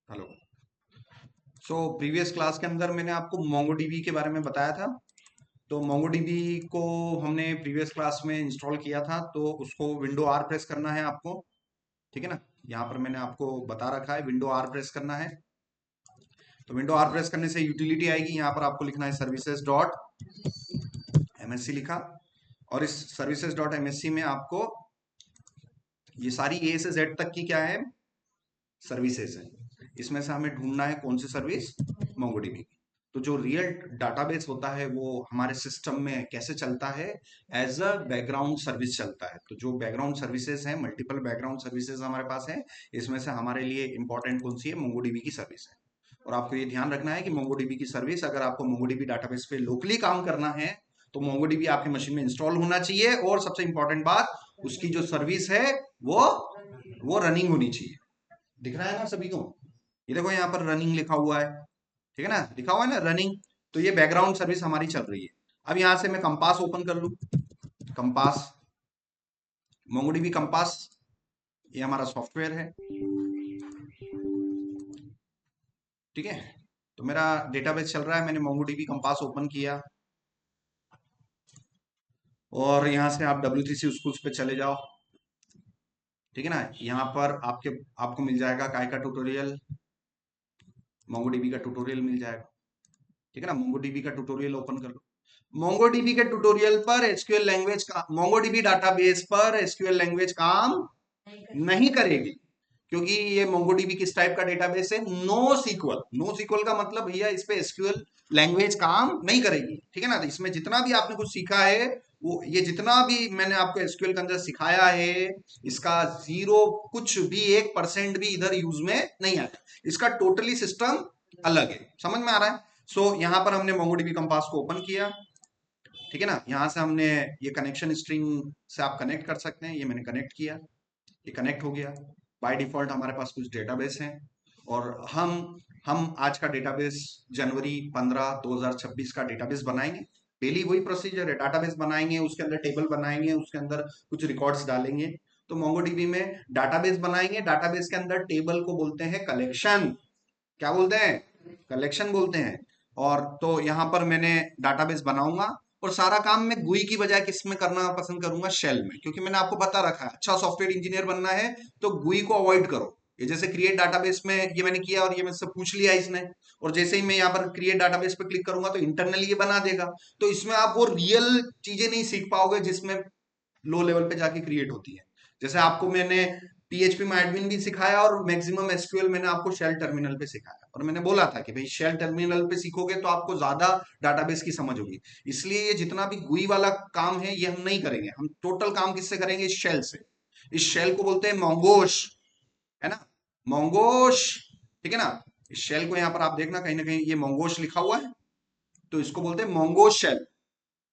Hello. Previous class के अंदर मैंने आपको मोंगोडीबी के बारे में बताया था। तो मोंगोडीबी को हमने प्रीवियस क्लास में इंस्टॉल किया था, तो उसको विंडो आर प्रेस करना है आपको। ठीक है ना। यहाँ पर मैंने आपको बता रखा है विंडो आर प्रेस करना है। तो विंडो आर प्रेस करने से यूटिलिटी आएगी, यहाँ पर आपको लिखना है सर्विसेज डॉट एमएससी लिखा। और इस सर्विसेज डॉट एमएससी में आपको ये सारी ए से जेड तक की क्या है, सर्विसेज है। इसमें से हमें ढूंढना है कौन सी सर्विस, मोंगोडीबी की। तो जो रियल डाटाबेस होता है वो हमारे सिस्टम में कैसे चलता है, एज अ बैकग्राउंड सर्विस चलता है। तो जो बैकग्राउंड सर्विसेज हैं, मल्टीपल बैकग्राउंड सर्विसेज हमारे पास है। इसमें से हमारे लिए इंपॉर्टेंट कौन सी है, मोंगोडीबी की सर्विस है। और आपको ये ध्यान रखना है कि मोंगोडीबी की सर्विस, अगर आपको मोंगोडीबी डाटाबेस पे लोकली काम करना है तो मोंगोडीबी आपकी मशीन में इंस्टॉल होना चाहिए। और सबसे इंपॉर्टेंट बात, उसकी जो सर्विस है वो वो रनिंग होनी चाहिए। दिख रहा है ना सभी को? ये देखो यहाँ पर रनिंग लिखा हुआ है। ठीक है ना, लिखा हुआ है ना रनिंग। तो ये बैकग्राउंड सर्विस हमारी चल रही है। अब यहां से मैं कंपास ओपन कर लू। कंपास, मोंगोडीबी कंपास, ये हमारा सॉफ्टवेयर है। ठीक है। तो मेरा डेटाबेस चल रहा है, मैंने मोंगोडीबी कंपास ओपन किया। और यहां से आप W3C स्कूल्स पे चले जाओ। ठीक है ना। यहाँ पर आपको मिल जाएगा काय का ट्यूटोरियल, मोंगोडीबी का ट्यूटोरियल मिल जाएगा। ठीक है ना। मोंगोडीबी का ट्यूटोरियल ओपन कर लो। मोंगोडीबी के ट्यूटोरियल पर एसक्यूएल लैंग्वेज का, मोंगोडीबी डाटाबेस पर एसक्यूएल लैंग्वेज काम नहीं करेगी, क्योंकि ये मोंगोडीबी किस टाइप का डेटाबेस है, नो सीक्वल। नो सीक्वल का मतलब भैया इस पे एसक्यूएल लैंग्वेज काम नहीं करेगी। ठीक है ना। तो इसमें जितना भी आपने कुछ सीखा है, वो ये जितना भी मैंने आपको एसक्यूएल के अंदर सिखाया है, इसका जीरो, कुछ भी 1% भी इधर यूज में नहीं आता। इसका टोटली सिस्टम अलग है। समझ में आ रहा है? यहाँ पर हमने मोंगोडीबी कंपास को ओपन किया। ठीक है ना। यहाँ से हमने ये कनेक्शन स्ट्रिंग से आप कनेक्ट कर सकते हैं, ये मैंने कनेक्ट किया, ये कनेक्ट हो गया। बाय डिफॉल्ट हमारे पास कुछ डेटाबेस हैं। और हम आज का डेटाबेस जनवरी 15 2026 का डेटाबेस बनाएंगे। डेली वही प्रोसीजर है, डाटाबेस बनाएंगे, उसके अंदर टेबल बनाएंगे, उसके अंदर कुछ रिकॉर्ड्स डालेंगे। तो मोंगोडीबी में डाटाबेस बनाएंगे, डाटाबेस के अंदर टेबल को बोलते हैं कलेक्शन। क्या बोलते हैं? कलेक्शन बोलते हैं। और तो यहाँ पर मैंने डाटाबेस बनाऊंगा। और सारा काम मैं गुई की बजाय किस में करना पसंद करूंगा, शेल में, क्योंकि मैंने आपको बता रखा है अच्छा सॉफ्टवेयर इंजीनियर बनना है तो गुई को अवॉइड करो। ये जैसे क्रिएट डाटाबेस में ये मैंने किया और ये मुझसे पूछ लिया इसने, और जैसे ही मैं यहाँ पर क्रिएट डाटाबेस पे क्लिक करूंगा तो इंटरनली ये बना देगा। तो इसमें आप वो रियल चीजें नहीं सीख पाओगे जिसमें लो लेवल पे जाके क्रिएट होती है। जैसे आपको मैंने पीएचपी में एडमिन भी सिखाया और मैक्सिमम एसक्यूएल मैंने आपको शेल टर्मिनल पे सिखाया, और मैंने बोला था कि भाई शेल टर्मिनल पे सीखोगे तो आपको ज्यादा डाटाबेस की समझ होगी। इसलिए ये जितना भी गुई वाला काम है ये हम नहीं करेंगे, हम टोटल काम किससे करेंगे, इस शेल से। इस शेल को बोलते हैं मोंगोश, है ना, मोंगोश। ठीक है ना। इस शेल को यहाँ पर आप देखना कहीं ना कहीं ये मोंगोश लिखा हुआ है, तो इसको बोलते हैं मोंगोश शेल,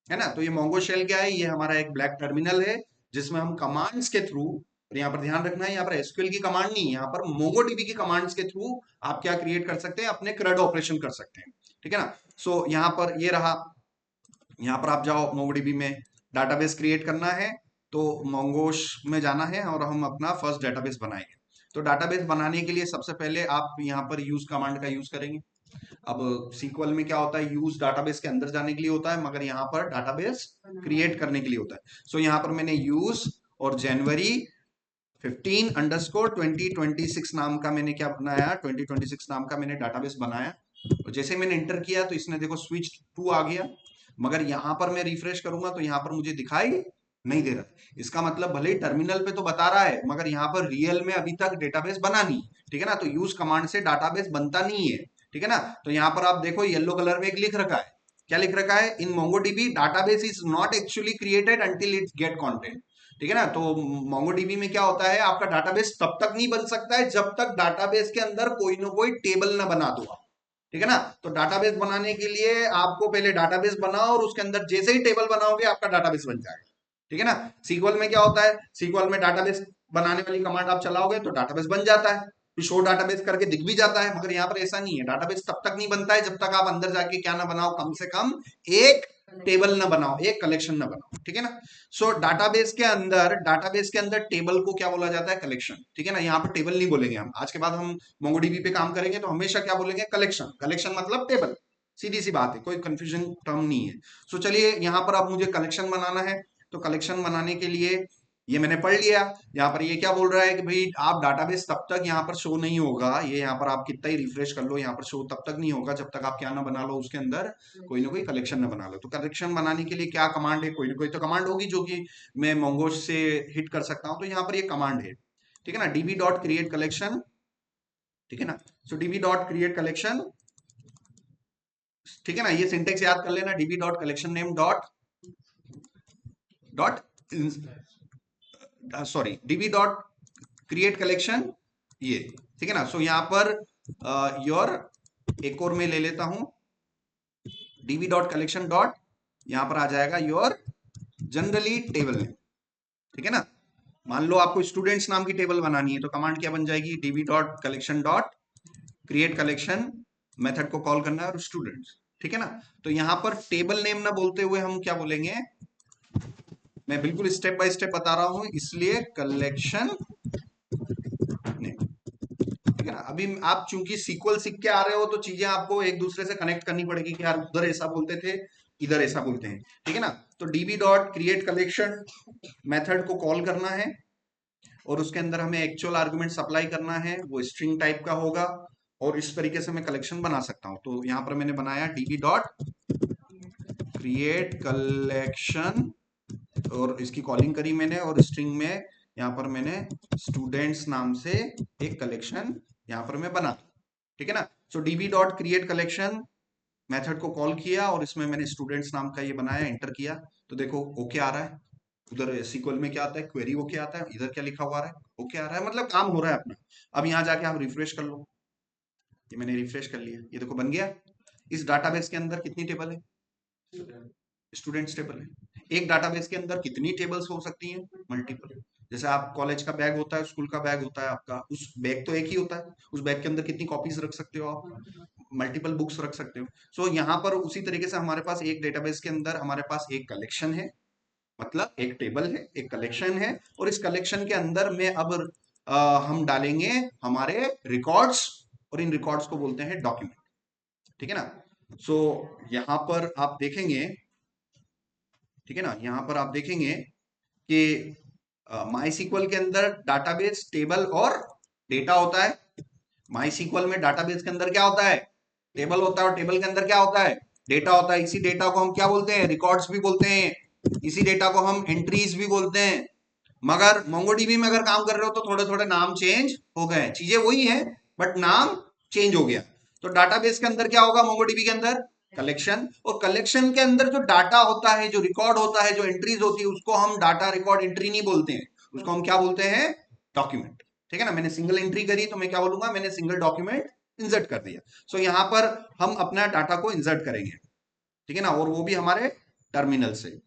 है ना। तो ये मोंगो शेल क्या है, ये हमारा एक ब्लैक टर्मिनल है जिसमें हम कमांड्स के थ्रू, और यहाँ पर ध्यान रखना है यहाँ पर एसक्यूएल की कमांड नहीं है, यहाँ पर मोंगोडीबी की कमांड्स के थ्रू आप क्या क्रिएट कर सकते हैं, अपने क्रड ऑपरेशन कर सकते हैं। ठीक है ना। यहाँ पर ये रहा, यहाँ पर आप जाओ मोंगोडीबी में, डाटाबेस क्रिएट करना है तो मोंगोश में जाना है और हम अपना फर्स्ट डाटाबेस बनाएंगे। तो डाटाबेस बनाने के लिए सबसे पहले आप यहाँ पर यूज कमांड का यूज करेंगे। अब सीक्वल में क्या होता है, यूज डाटाबेस के अंदर जाने के लिए होता है, मगर यहाँ पर डाटाबेस क्रिएट करने के लिए होता है। यहाँ पर मैंने यूज और January 15_2026 नाम का मैंने क्या बनाया, 2026 नाम का मैंने डाटाबेस बनाया। और जैसे मैंने इंटर किया तो इसने देखो स्विच टू आ गया, मगर यहाँ पर मैं रिफ्रेश करूंगा तो यहाँ पर मुझे दिखाई नहीं दे रहा। इसका मतलब भले ही टर्मिनल पे तो बता रहा है, मगर यहाँ पर रियल में अभी तक डेटाबेस बना नहीं। ठीक है ना। तो यूज कमांड से डाटाबेस बनता नहीं है। ठीक है ना। तो यहाँ पर आप देखो येलो कलर में एक लिख रखा है, क्या लिख रखा है, in MongoDB database is not actually created until it get content. ठीक है ना। तो मोंगोडीबी में क्या होता है, आपका डाटाबेस तब तक नहीं बन सकता है जब तक डाटाबेस के अंदर कोई ना कोई टेबल ना बना दो आप। ठीक है ना। तो डाटाबेस बनाने के लिए आपको पहले डाटाबेस बनाओ और उसके अंदर जैसे ही टेबल बनाओगे आपका डाटाबेस बन जाएगा। ठीक है ना। सीक्वल में क्या होता है, सीक्वल में डाटाबेस बनाने वाली कमांड आप चलाओगे तो डाटाबेस बन जाता है, फिर शो डाटाबेस करके दिख भी जाता है। मगर यहाँ पर ऐसा नहीं है, डाटाबेस तब तक नहीं बनता है जब तक आप अंदर जाके क्या ना बनाओ, कम से कम एक टेबल ना बनाओ, एक कलेक्शन ना बनाओ, ठीक है ना। सो डाटाबेस के अंदर टेबल को क्या बोला जाता है, कलेक्शन, ठीक है ना। यहाँ पर टेबल नहीं बोलेंगे हम, आज के बाद हम मोंगोडीबी पे काम करेंगे तो हमेशा क्या बोलेंगे, कलेक्शन। कलेक्शन मतलब टेबल, सीधी सी बात है, कोई कंफ्यूजन टर्म नहीं है। सो चलिए यहाँ पर अब मुझे कलेक्शन बनाना है, तो कलेक्शन बनाने के लिए ये मैंने पढ़ लिया। यहाँ पर ये क्या बोल रहा है कि भाई आप डाटाबेस तब तक यहाँ पर शो नहीं होगा, ये यहाँ पर आप कितना ही रिफ्रेश कर लो, यहाँ पर शो तब तक नहीं होगा जब तक आप क्या ना बना लो, उसके अंदर कोई ना कोई कलेक्शन ना बना लो। तो कलेक्शन बनाने के लिए क्या कमांड है, कोई ना कोई तो कमांड होगी जो कि मैं मोंगोश से हिट कर सकता हूँ। तो यहाँ पर ये कमांड है, ठीक है ना, db डॉट क्रिएट कलेक्शन, ठीक है ना। सो db डॉट क्रिएट कलेक्शन, ठीक है ना, ये सिंटेक्स याद कर लेना, db dot collection name dot dot sorry db dot create collection, ये ठीक है ना। सो यहाँ पर योर एक और मैं ले लेता हूं, db डॉट कलेक्शन डॉट, यहां पर आ जाएगा योर जनरली टेबल नेम, ठीक है ना। मान लो आपको स्टूडेंट्स नाम की टेबल बनानी है, तो कमांड क्या बन जाएगी, db dot collection dot create collection, method को कॉल करना है और स्टूडेंट्स, ठीक है ना। तो यहां पर टेबल नेम ना बोलते हुए हम क्या बोलेंगे, मैं बिल्कुल स्टेप बाय स्टेप बता रहा हूं, इसलिए कलेक्शन नेम, ठीक है ना। अभी आप चूंकि सीक्वल सीख के आ रहे हो तो चीजें आपको एक दूसरे से कनेक्ट करनी पड़ेगी कि यार उधर ऐसा बोलते थे, इधर ऐसा बोलते हैं, ठीक है ना। तो db dot create collection method को कॉल करना है और उसके अंदर हमें एक्चुअल आर्गुमेंट अप्लाई करना है, वो स्ट्रिंग टाइप का होगा और इस तरीके से मैं कलेक्शन बना सकता हूं। तो यहां पर मैंने बनाया db डॉट क्रिएट कलेक्शन और इसकी कॉलिंग करी मैंने, और स्ट्रिंग में यहाँ पर मैंने स्टूडेंट्स नाम से एक कलेक्शन यहाँ पर मैं बना, ठीक है ना। सो db dot create collection method को कॉल किया और इसमें मैंने स्टूडेंट्स नाम का ये बनाया, एंटर किया तो देखो ओके आ रहा है। उधर सीक्वल में क्या आता है, क्वेरी ओके आता है, इधर क्या लिखा हुआ आ रहा है, ओके आ रहा है, मतलब काम हो रहा है अपना। अब यहाँ जाके आप रिफ्रेश कर लो, ये मैंने रिफ्रेश कर लिया, ये देखो बन गया। इस डाटाबेस के अंदर कितनी टेबल है, स्टूडेंट्स टेबल है। एक डाटाबेस के अंदर कितनी टेबल्स हो सकती हैं, मल्टीपल। जैसे आप कॉलेज का बैग होता है, स्कूल का बैग होता है आपका, उस बैग तो एक ही होता है, उस बैग के अंदर कितनी कॉपीज रख सकते हो आप, मल्टीपल बुक्स रख सकते हो। सो यहाँ पर उसी तरीके से हमारे पास एक डेटाबेस के अंदर हमारे पास एक कलेक्शन है, मतलब एक टेबल है, एक कलेक्शन है, और इस कलेक्शन के अंदर में अब हम डालेंगे हमारे रिकॉर्ड्स, और इन रिकॉर्ड्स को बोलते हैं डॉक्यूमेंट, ठीक है ना। सो यहाँ पर आप देखेंगे, ठीक है ना, यहाँ पर आप देखेंगे कि माई सीक्वल के अंदर डाटाबेस, टेबल और डेटा होता है। माई सीक्वल में डाटाबेस के अंदर क्या होता है, टेबल होता है, और टेबल के अंदर क्या होता है, डेटा होता है। इसी डेटा को हम क्या बोलते हैं, रिकॉर्ड्स भी बोलते हैं, इसी डेटा को हम एंट्रीज भी बोलते हैं। मगर मोंगोडीबी में अगर काम कर रहे हो तो थोड़े थोड़े नाम चेंज हो गए, चीजें वही है बट नाम चेंज हो गया। तो डाटाबेस के अंदर क्या होगा, मोंगोडीबी के अंदर कलेक्शन, और कलेक्शन के अंदर जो डाटा होता है, जो रिकॉर्ड होता है, जो एंट्रीज होती है, उसको हम डाटा रिकॉर्ड एंट्री नहीं बोलते हैं, उसको हम क्या बोलते हैं, डॉक्यूमेंट, ठीक है ना। मैंने सिंगल एंट्री करी तो मैं क्या बोलूंगा, मैंने सिंगल डॉक्यूमेंट इंसर्ट कर दिया। सो यहाँ पर हम अपना डाटा को इंसर्ट करेंगे, ठीक है ना, और वो भी हमारे टर्मिनल से।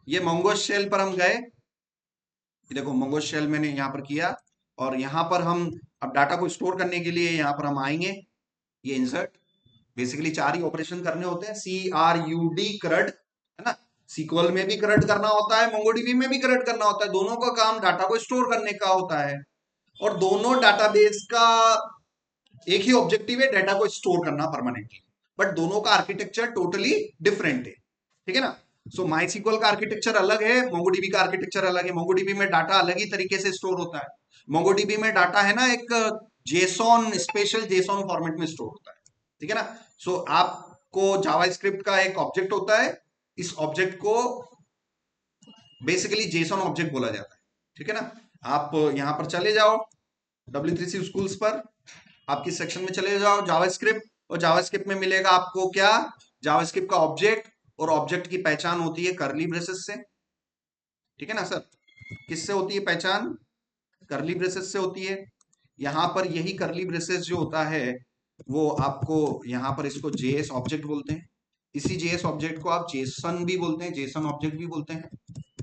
ये मोंगोस शेल पर हम गए, देखो मोंगोस शेल मैंने यहाँ पर किया, और यहाँ पर हम अब डाटा को स्टोर करने के लिए यहाँ पर हम आएंगे, ये इंसर्ट, बेसिकली चार ही ऑपरेशन करने होते हैं, CRUD करड, है ना। सीक्वल में भी करड करना होता है, मोंगोडीबी में भी करड करना होता है, दोनों का काम डाटा को स्टोर करने का होता है, और दोनों डाटाबेस का एक ही ऑब्जेक्टिव है, डाटा को स्टोर करना परमानेंटली, बट दोनों का आर्किटेक्चर टोटली डिफरेंट है, ठीक है ना। सो माई सीक्वल का आर्किटेक्चर अलग है, मोंगोडीबी का आर्किटेक्चर अलग है। मोंगोडीबी में डाटा अलग ही तरीके से स्टोर होता है। मोंगोडीबी में डाटा है ना एक जेसॉन, स्पेशल जेसॉन फॉर्मेट में स्टोर होता है, ठीक है ना। सो आपको जावास्क्रिप्ट का एक ऑब्जेक्ट होता है, इस ऑब्जेक्ट को बेसिकली जेसॉन ऑब्जेक्ट बोला जाता है, ठीक है ना। आप यहां पर चले जाओ W3C स्कूल्स पर, आपकी सेक्शन में चले जाओ जावास्क्रिप्ट, और जावास्क्रिप्ट में मिलेगा आपको क्या, जावास्क्रिप्ट का ऑब्जेक्ट, और ऑब्जेक्ट की पहचान होती है करली ब्रेसेस से, ठीक है ना सर। किससे होती है पहचान, करली ब्रेसेस से होती है। यहां पर यही करली ब्रेसेस जो होता है वो आपको यहां पर इसको जेएस ऑब्जेक्ट बोलते हैं, इसी जेएस ऑब्जेक्ट को आप जेसन भी बोलते हैं, जेसन ऑब्जेक्ट भी बोलते हैं,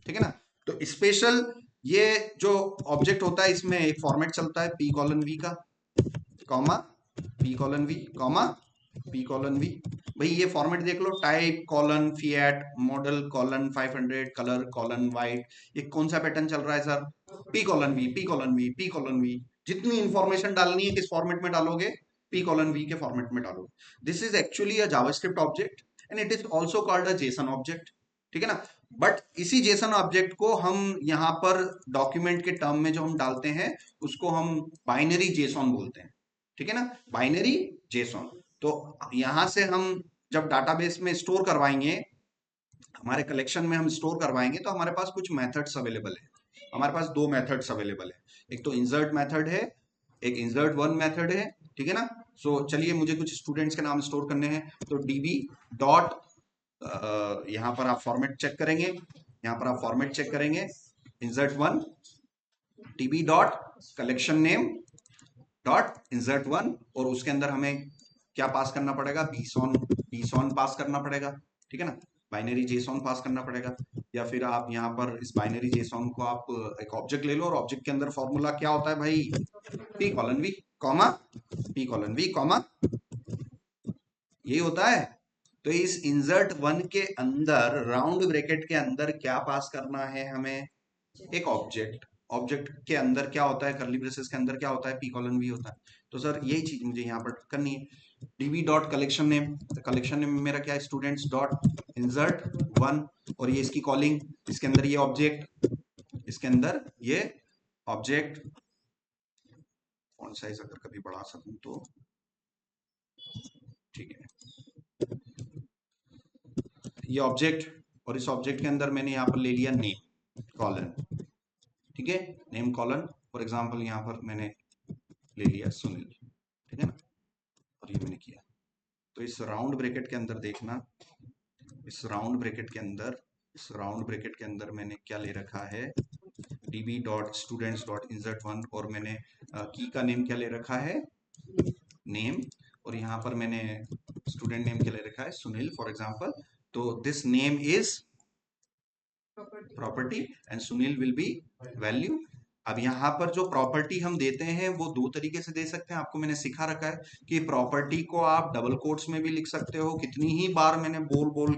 ठीक है ना। तो स्पेशल ये जो ऑब्जेक्ट होता है इसमें एक फॉर्मेट चलता है P:\V का, कॉमा P:\V, कॉमा P:\V, भाई ये फॉर्मेट देख लो, type colon Fiat model colon 500 colour colon white, ये कौन सा पैटर्न चल रहा है sir? P colon V P colon V P colon V. जितनी इंफॉर्मेशन डालनी है किस फॉर्मेट में डालोगे? पी कॉलन वी के फॉर्मेट में डालोगे। This is actually a JavaScript object and it is also called a JSON object, ठीक है ना। बट इसी जेसन ऑब्जेक्ट को हम यहाँ पर डॉक्यूमेंट के टर्म में जो हम डालते हैं उसको हम बाइनरी जेसॉन बोलते हैं, ठीक है ना, बाइनरी जेसॉन। तो यहां से हम जब डाटाबेस में स्टोर करवाएंगे, हमारे कलेक्शन में हम स्टोर करवाएंगे, तो हमारे पास कुछ मेथड्स अवेलेबल है। हमारे पास दो मेथड्स अवेलेबल है, एक तो इंसर्ट मेथड है, एक इंसर्ट वन मेथड है, ठीक है ना। सो चलिए मुझे कुछ स्टूडेंट्स के नाम स्टोर करने हैं, तो डीबी डॉट, यहाँ पर आप फॉर्मेट चेक करेंगे, यहाँ पर आप फॉर्मेट चेक करेंगे, insert one dB dot collection name dot insert one, और उसके अंदर हमें क्या पास करना पड़ेगा? बीसॉन, बीसॉन पास करना पड़ेगा, ठीक है ना, बाइनरी जेसॉन पास करना पड़ेगा। या फिर आप यहाँ पर इस बाइनरी जेसॉन को आप एक ऑब्जेक्ट ले लो, और ऑब्जेक्ट के अंदर फॉर्मूला क्या होता है भाई? P colon V comma P colon V comma, यही होता है। तो इस इंसर्ट वन के अंदर राउंड ब्रैकेट के अंदर क्या पास करना है हमें? एक ऑब्जेक्ट। ऑब्जेक्ट के अंदर क्या होता है? कर्ली ब्रेसेस के अंदर क्या होता है? पी कॉलन वी होता है। तो सर यही चीज मुझे यहाँ पर करनी है। DB dot collection name, collection name मेरा क्या है? स्टूडेंट्स डॉट इंसर्ट वन, और ये इसकी कॉलिंग, इसके अंदर ये ऑब्जेक्ट, इसके अंदर ये ऑब्जेक्ट, फॉन्ट साइज अगर कभी बढ़ा सकूं तो ठीक है, ये ऑब्जेक्ट, और इस ऑब्जेक्ट के अंदर मैंने यहाँ पर ले लिया नेम कॉलन, ठीक है, नेम कॉलन। फॉर एग्जाम्पल यहाँ पर मैंने ले लिया सुनील, ठीक है ना, और ये मैंने किया। तो इस राउंड ब्रैकेट के अंदर देखना, इस राउंड ब्रैकेट के अंदर, इस राउंड ब्रैकेट के अंदर मैंने क्या ले रखा है? db dot students dot insert one, और मैंने की का नेम क्या ले रखा है? नेम, और यहाँ पर मैंने स्टूडेंट नेम क्या ले रखा है? Sunil for example. तो this name is property and Sunil will be value. अब यहाँ पर जो प्रॉपर्टी हम देते हैं वो दो तरीके से दे सकते हैं, आपको मैंने सिखा रखा है कि प्रॉपर्टी को आप डबल कोट्स में भी लिख सकते हो। कितनी ही बार मैंने बोल बोल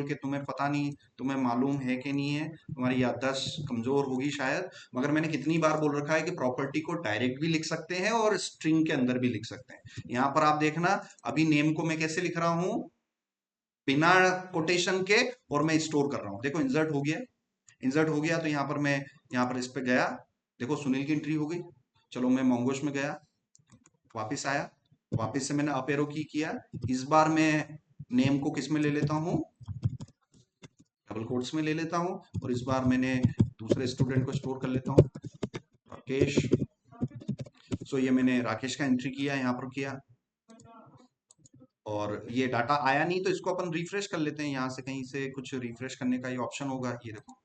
के तुम्हें पता नहीं, तुम्हें मालूम है कि नहीं है, तुम्हारी याददाश्त कमजोर होगी शायद, मगर मैंने कितनी बार बोल रखा है कि प्रॉपर्टी को डायरेक्ट भी लिख सकते हैं और स्ट्रिंग के अंदर भी लिख सकते हैं। यहाँ पर आप देखना, अभी नेम को मैं कैसे लिख रहा हूँ? बिना कोटेशन के, और मैं स्टोर कर रहा हूँ। देखो इंसर्ट हो गया, इंसर्ट हो गया, तो यहाँ पर मैं, यहाँ पर इस पे गया, देखो सुनील की एंट्री हो गई। चलो मैं मोंगोश में गया, वापस आया, वापस से मैंने अप एरो की किया। इस बार मैं नेम को किस में ले लेता हूँ? डबल कोट्स में ले लेता हूँ, और इस बार मैंने दूसरे स्टूडेंट को स्टोर कर लेता हूँ, राकेश। सो ये मैंने राकेश का एंट्री किया, यहाँ पर किया, और ये डाटा आया नहीं, तो इसको अपन रिफ्रेश कर लेते हैं। यहाँ से कहीं से कुछ रिफ्रेश करने का ये ऑप्शन होगा, ये देखो,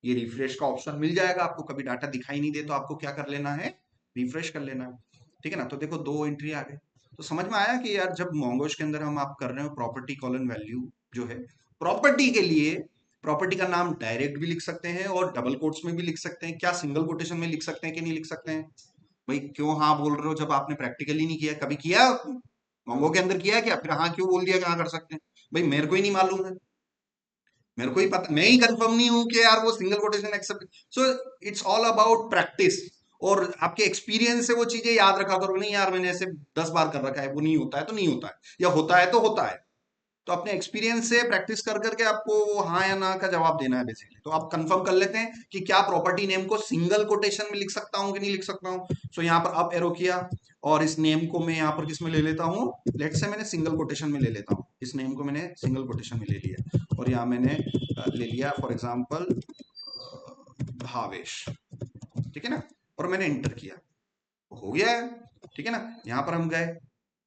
ये रिफ्रेश का ऑप्शन मिल जाएगा आपको। कभी डाटा दिखाई नहीं दे तो आपको क्या कर लेना है? रिफ्रेश कर लेना है, ठीक है ना। तो देखो दो एंट्री आ गए। तो समझ में आया कि यार जब मोंगोश के अंदर हम आप कर रहे हो प्रॉपर्टी कॉलन वैल्यू जो है, प्रॉपर्टी के लिए प्रॉपर्टी का नाम डायरेक्ट भी लिख सकते हैं और डबल कोट्स में भी लिख सकते हैं। क्या सिंगल कोटेशन में लिख सकते हैं कि नहीं लिख सकते हैं? भाई क्यों हाँ बोल रहे हो जब आपने प्रैक्टिकली नहीं किया? कभी किया मोंगो के अंदर किया क्या? फिर हाँ क्यों बोल दिया कि हाँ कर सकते हैं? भाई मेरे को ही नहीं मालूम है, मेरे को ही पता, मैं ही कंफर्म नहीं हूं कि यार वो single quotation except. So it's all about practice, और आपके एक्सपीरियंस से वो चीजें याद रखा करो। नहीं यार मैंने ऐसे 10 बार कर रखा है, वो नहीं होता है तो नहीं होता है, या होता है तो होता है। तो अपने एक्सपीरियंस से प्रैक्टिस कर करके आपको वो हाँ या ना का जवाब देना है बेसिकली। तो आप कंफर्म कर लेते हैं कि क्या प्रॉपर्टी नेम को सिंगल कोटेशन में लिख सकता हूँ कि नहीं लिख सकता हूँ। सो यहाँ पर अप एरो किया, और इस नेम को मैं यहाँ पर किस में ले लेता हूँ? लेट से मैंने सिंगल कोटेशन में ले लेता हूँ, इस नेम को मैंने सिंगल कोटेशन में ले लिया, और यहाँ मैंने ले लिया फॉर एग्जाम्पल भावेश, ठीक है ना, और मैंने एंटर किया, हो गया है, ठीक है ना। यहाँ पर हम गए,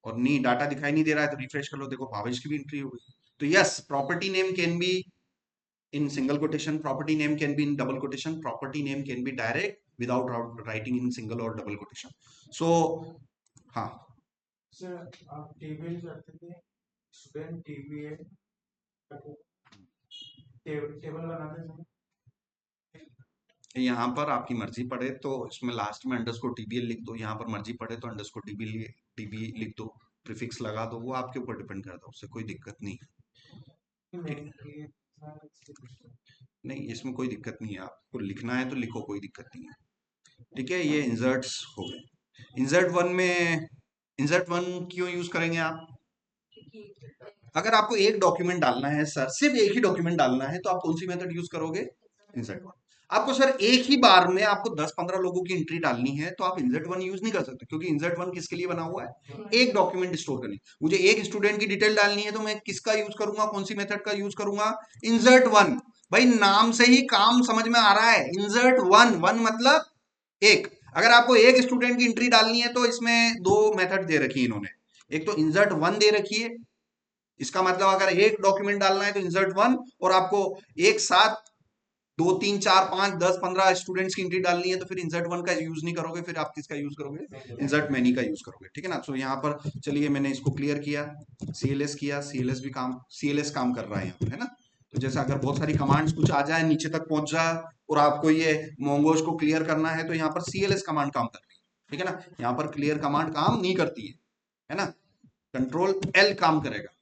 और नहीं डाटा दिखाई नहीं दे रहा है, तो रिफ्रेश कर लो, देखो भावेश की भी एंट्री हो गई। तो yes, property name can be in single quotation, property name can be in double quotation, property name can be direct without writing in single or double quotation. So हाँ सर, आप table करते थे, student TBA table बनाते थे। यहाँ पर आपकी मर्जी पड़े तो इसमें लास्ट में अंडरस्कोर टीबीएल लिख दो, यहाँ पर मर्जी पड़े तो अंडरस्कोर टीबी लिख दो, प्रीफिक्स लगा दो, वो आपके ऊपर डिपेंड करता है, उससे कोई दिक्कत नहीं। ठीक है, नहीं इसमें कोई दिक्कत नहीं है, आपको लिखना है तो लिखो, कोई दिक्कत नहीं है। ठीक है, ये इंसर्ट्स हो गए। इंसर्ट वन में, इंसर्ट वन क्यों यूज करेंगे आप? अगर आपको एक डॉक्यूमेंट डालना है सर, सिर्फ एक ही डॉक्यूमेंट डालना है, तो आप कौन सी मेथड यूज करोगे? Insert one. आपको सर एक ही बार में आपको 10-15 लोगों की एंट्री डालनी है, तो आप इंसर्ट वन यूज नहीं कर सकते, क्योंकि इंसर्ट वन किसके लिए बना हुआ है? एक डॉक्यूमेंट स्टोर करनी। मुझे एक स्टूडेंट की डिटेल डालनी है, तो मैं किसका यूज करूंगा, कौन सी मेथड का यूज करूंगा? Insert one. भाई नाम से ही काम समझ में आ रहा है, इंसर्ट वन, वन मतलब एक। अगर आपको एक स्टूडेंट की एंट्री डालनी है, तो इसमें दो मेथड दे रखी है इन्होंने। एक तो इंसर्ट वन दे रखी है, इसका मतलब अगर एक डॉक्यूमेंट डालना है तो इंसर्ट वन, और आपको एक साथ 2 3 4 5 10 15 स्टूडेंट्स की एंट्री डालनी है, तो फिर इंसर्ट वन का यूज नहीं करोगे, फिर आप किसका यूज करोगे? इंसर्ट मैनी का यूज करोगे। ठीक है ना? सो यहाँ पर चलिए मैंने इसको क्लियर किया, सीएलएस किया, सीएलएस भी काम, सीएलएस काम कर रहा है यहाँ पर, है ना? तो जैसे अगर बहुत सारी कमांड्स कुछ आ जाए, नीचे तक पहुंच जाए, और आपको ये मोंगोज को क्लियर करना है, तो यहाँ पर सीएलएस कमांड काम कर रही है। ठीक है ना? यहाँ पर क्लियर कमांड काम नहीं करती है ना? कंट्रोल एल काम करेगा।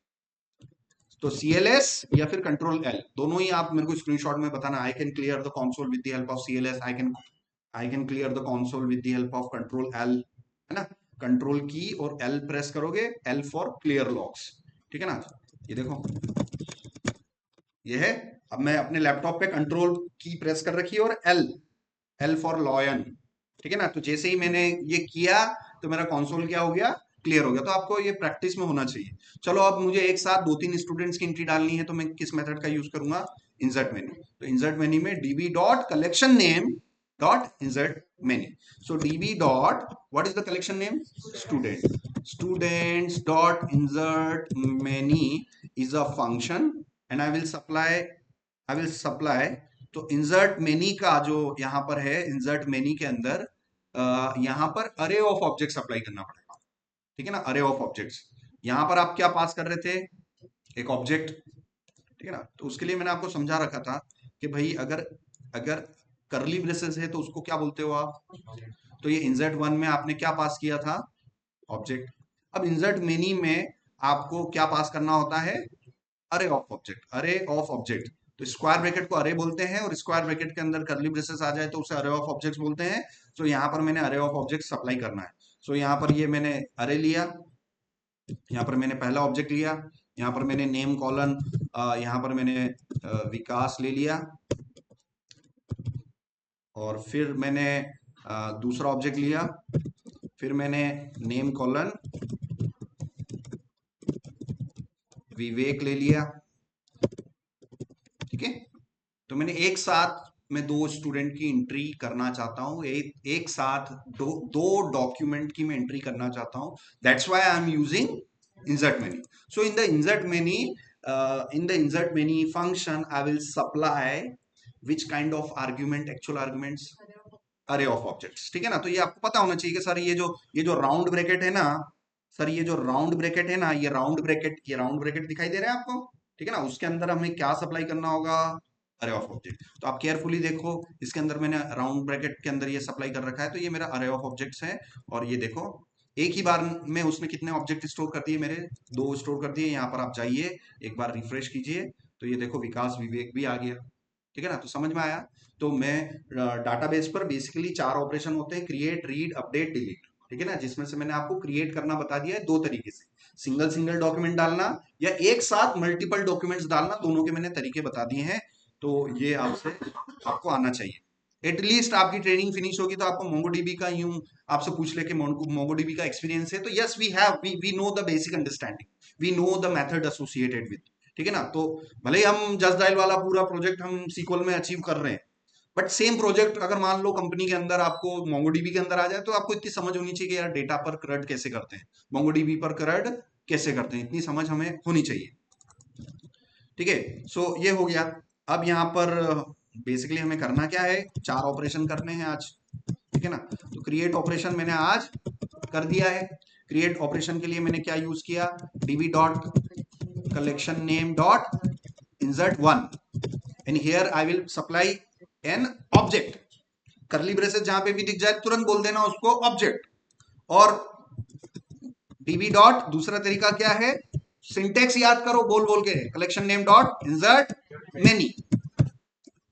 तो CLS या फिर कंट्रोल एल, दोनों ही आप मेरे को स्क्रीनशॉट में बताना। I can clear the console with the help of CLS, I can clear the console with the help of control L, है ना? कंट्रोल की और एल प्रेस करोगे, एल फॉर क्लियर लॉग्स। ठीक है ना? ये देखो, ये है। अब मैं अपने लैपटॉप पे कंट्रोल की प्रेस कर रखी है और एल, एल फॉर लॉयन। ठीक है ना? तो जैसे ही मैंने ये किया, तो मेरा कंसोल क्या हो गया? क्लियर हो गया। तो आपको ये प्रैक्टिस में होना चाहिए। चलो अब मुझे एक साथ 2 3 स्टूडेंट्स की एंट्री डालनी है, तो मैं किस मेथड का यूज करूंगा? Insert menu. तो इंसर्ट मेन्यू में db dot collection name dot insert menu. So db dot, what is the collection name? Student. Students dot insert many is a function, and I will supply. तो insert many का जो यहाँ पर है, insert many के अंदर यहाँ पर अरे ऑफ ऑब्जेक्ट्स अप्लाई करना पड़ेगा। ठीक है ना? अरे ऑफ ऑब्जेक्ट्स। यहाँ पर आप क्या पास कर रहे थे? एक ऑब्जेक्ट। ठीक है ना? तो उसके लिए मैंने आपको समझा रखा था कि भाई अगर अगर करली ब्रेसेस है तो उसको क्या बोलते हो आप? तो ये इंसर्ट वन में आपने क्या पास किया था? ऑब्जेक्ट। अब इंसर्ट मेनी में आपको क्या पास करना होता है? अरे ऑफ ऑब्जेक्ट, अरे ऑफ ऑब्जेक्ट। तो स्क्वायर ब्रैकेट को अरे बोलते हैं, और स्क्वायर ब्रैकेट के अंदर करली ब्रेसेस आ जाए तो उसे अरे ऑफ ऑब्जेक्ट्स बोलते हैं। सो यहाँ पर मैंने अरे ऑफ ऑब्जेक्ट्स अप्लाई करना है। सो यहाँ पर ये मैंने अरे लिया, यहाँ पर मैंने पहला ऑब्जेक्ट लिया, यहाँ पर मैंने नेम कॉलन, यहाँ पर मैंने विकास ले लिया, और फिर मैंने दूसरा ऑब्जेक्ट लिया, फिर मैंने नेम कॉलन विवेक ले लिया। ठीक है? तो मैंने एक साथ मैं 2 स्टूडेंट की एंट्री करना चाहता हूं, एक साथ दो डॉक्यूमेंट की मैं एंट्री करना चाहता हूं। That's why I am using insert menu. So in the insert menu function, I will supply which kind of argument? Actual arguments, array of objects. ठीक है ना? तो ये आपको पता होना चाहिए कि सर ये जो राउंड ब्रैकेट है ना, सर ये जो राउंड ब्रैकेट है ना, ये राउंड ब्रैकेट दिखाई दे रहा है आपको? ठीक है ना? उसके अंदर हमें क्या सप्लाई करना होगा? अरे ऑफ ऑब्जेक्ट। तो आप केयरफुली देखो, इसके अंदर मैंने राउंड ब्रैकेट के अंदर ये सप्लाई कर रखा है, तो ये मेरा अरे ऑफ ऑब्जेक्ट्स है। और ये देखो, एक ही बार में उसने कितने ऑब्जेक्ट स्टोर कर दिए? मेरे 2 स्टोर कर दिए। यहाँ पर आप जाइए, एक बार रिफ्रेश कीजिए, तो ये देखो विकास विवेक भी आ गया। ठीक है ना? तो समझ में आया? तो मैं डाटाबेस पर बेसिकली 4 ऑपरेशन होते हैं: क्रिएट, रीड, अपडेट, डिलीट। ठीक है ना? जिसमें से मैंने आपको क्रिएट करना बता दिया है 2 तरीके से, सिंगल डॉक्यूमेंट डालना या एक साथ मल्टीपल डॉक्यूमेंट्स डालना, दोनों के मैंने तरीके बता दिए हैं। तो ये आपको आना चाहिए। एटलीस्ट आपकी ट्रेनिंग फिनिश होगी तो आपको मोंगोडीबी का यूं आपसे पूछ ले कि मोंगोडीबी का एक्सपीरियंस है, तो yes we know the basic understanding, we know the method associated with. ठीक है ना? तो भले ही हम जस्ट डायल वाला पूरा प्रोजेक्ट हम सीक्वल में अचीव कर रहे हैं, बट सेम प्रोजेक्ट अगर मान लो कंपनी के अंदर आपको मोंगोडीबी के अंदर आ जाए, तो आपको इतनी समझ होनी चाहिए कि यार डेटा पर करड कैसे करते हैं, मोंगोडीबी पर करड कैसे करते हैं, इतनी समझ हमें होनी चाहिए। ठीक है? सो ये हो गया। अब यहाँ पर बेसिकली हमें करना क्या है? 4 ऑपरेशन करने हैं आज। ठीक है ना? तो क्रिएट ऑपरेशन मैंने आज कर दिया है। क्रिएट ऑपरेशन के लिए मैंने क्या यूज किया? db dot collection name dot insert one, and here I will supply an object. करली ब्रेसेस जहां पे भी दिख जाए तुरंत बोल देना उसको ऑब्जेक्ट। और डीबी डॉट, दूसरा तरीका क्या है, सिंटेक्स याद करो बोल बोल के, collection name dot insert many,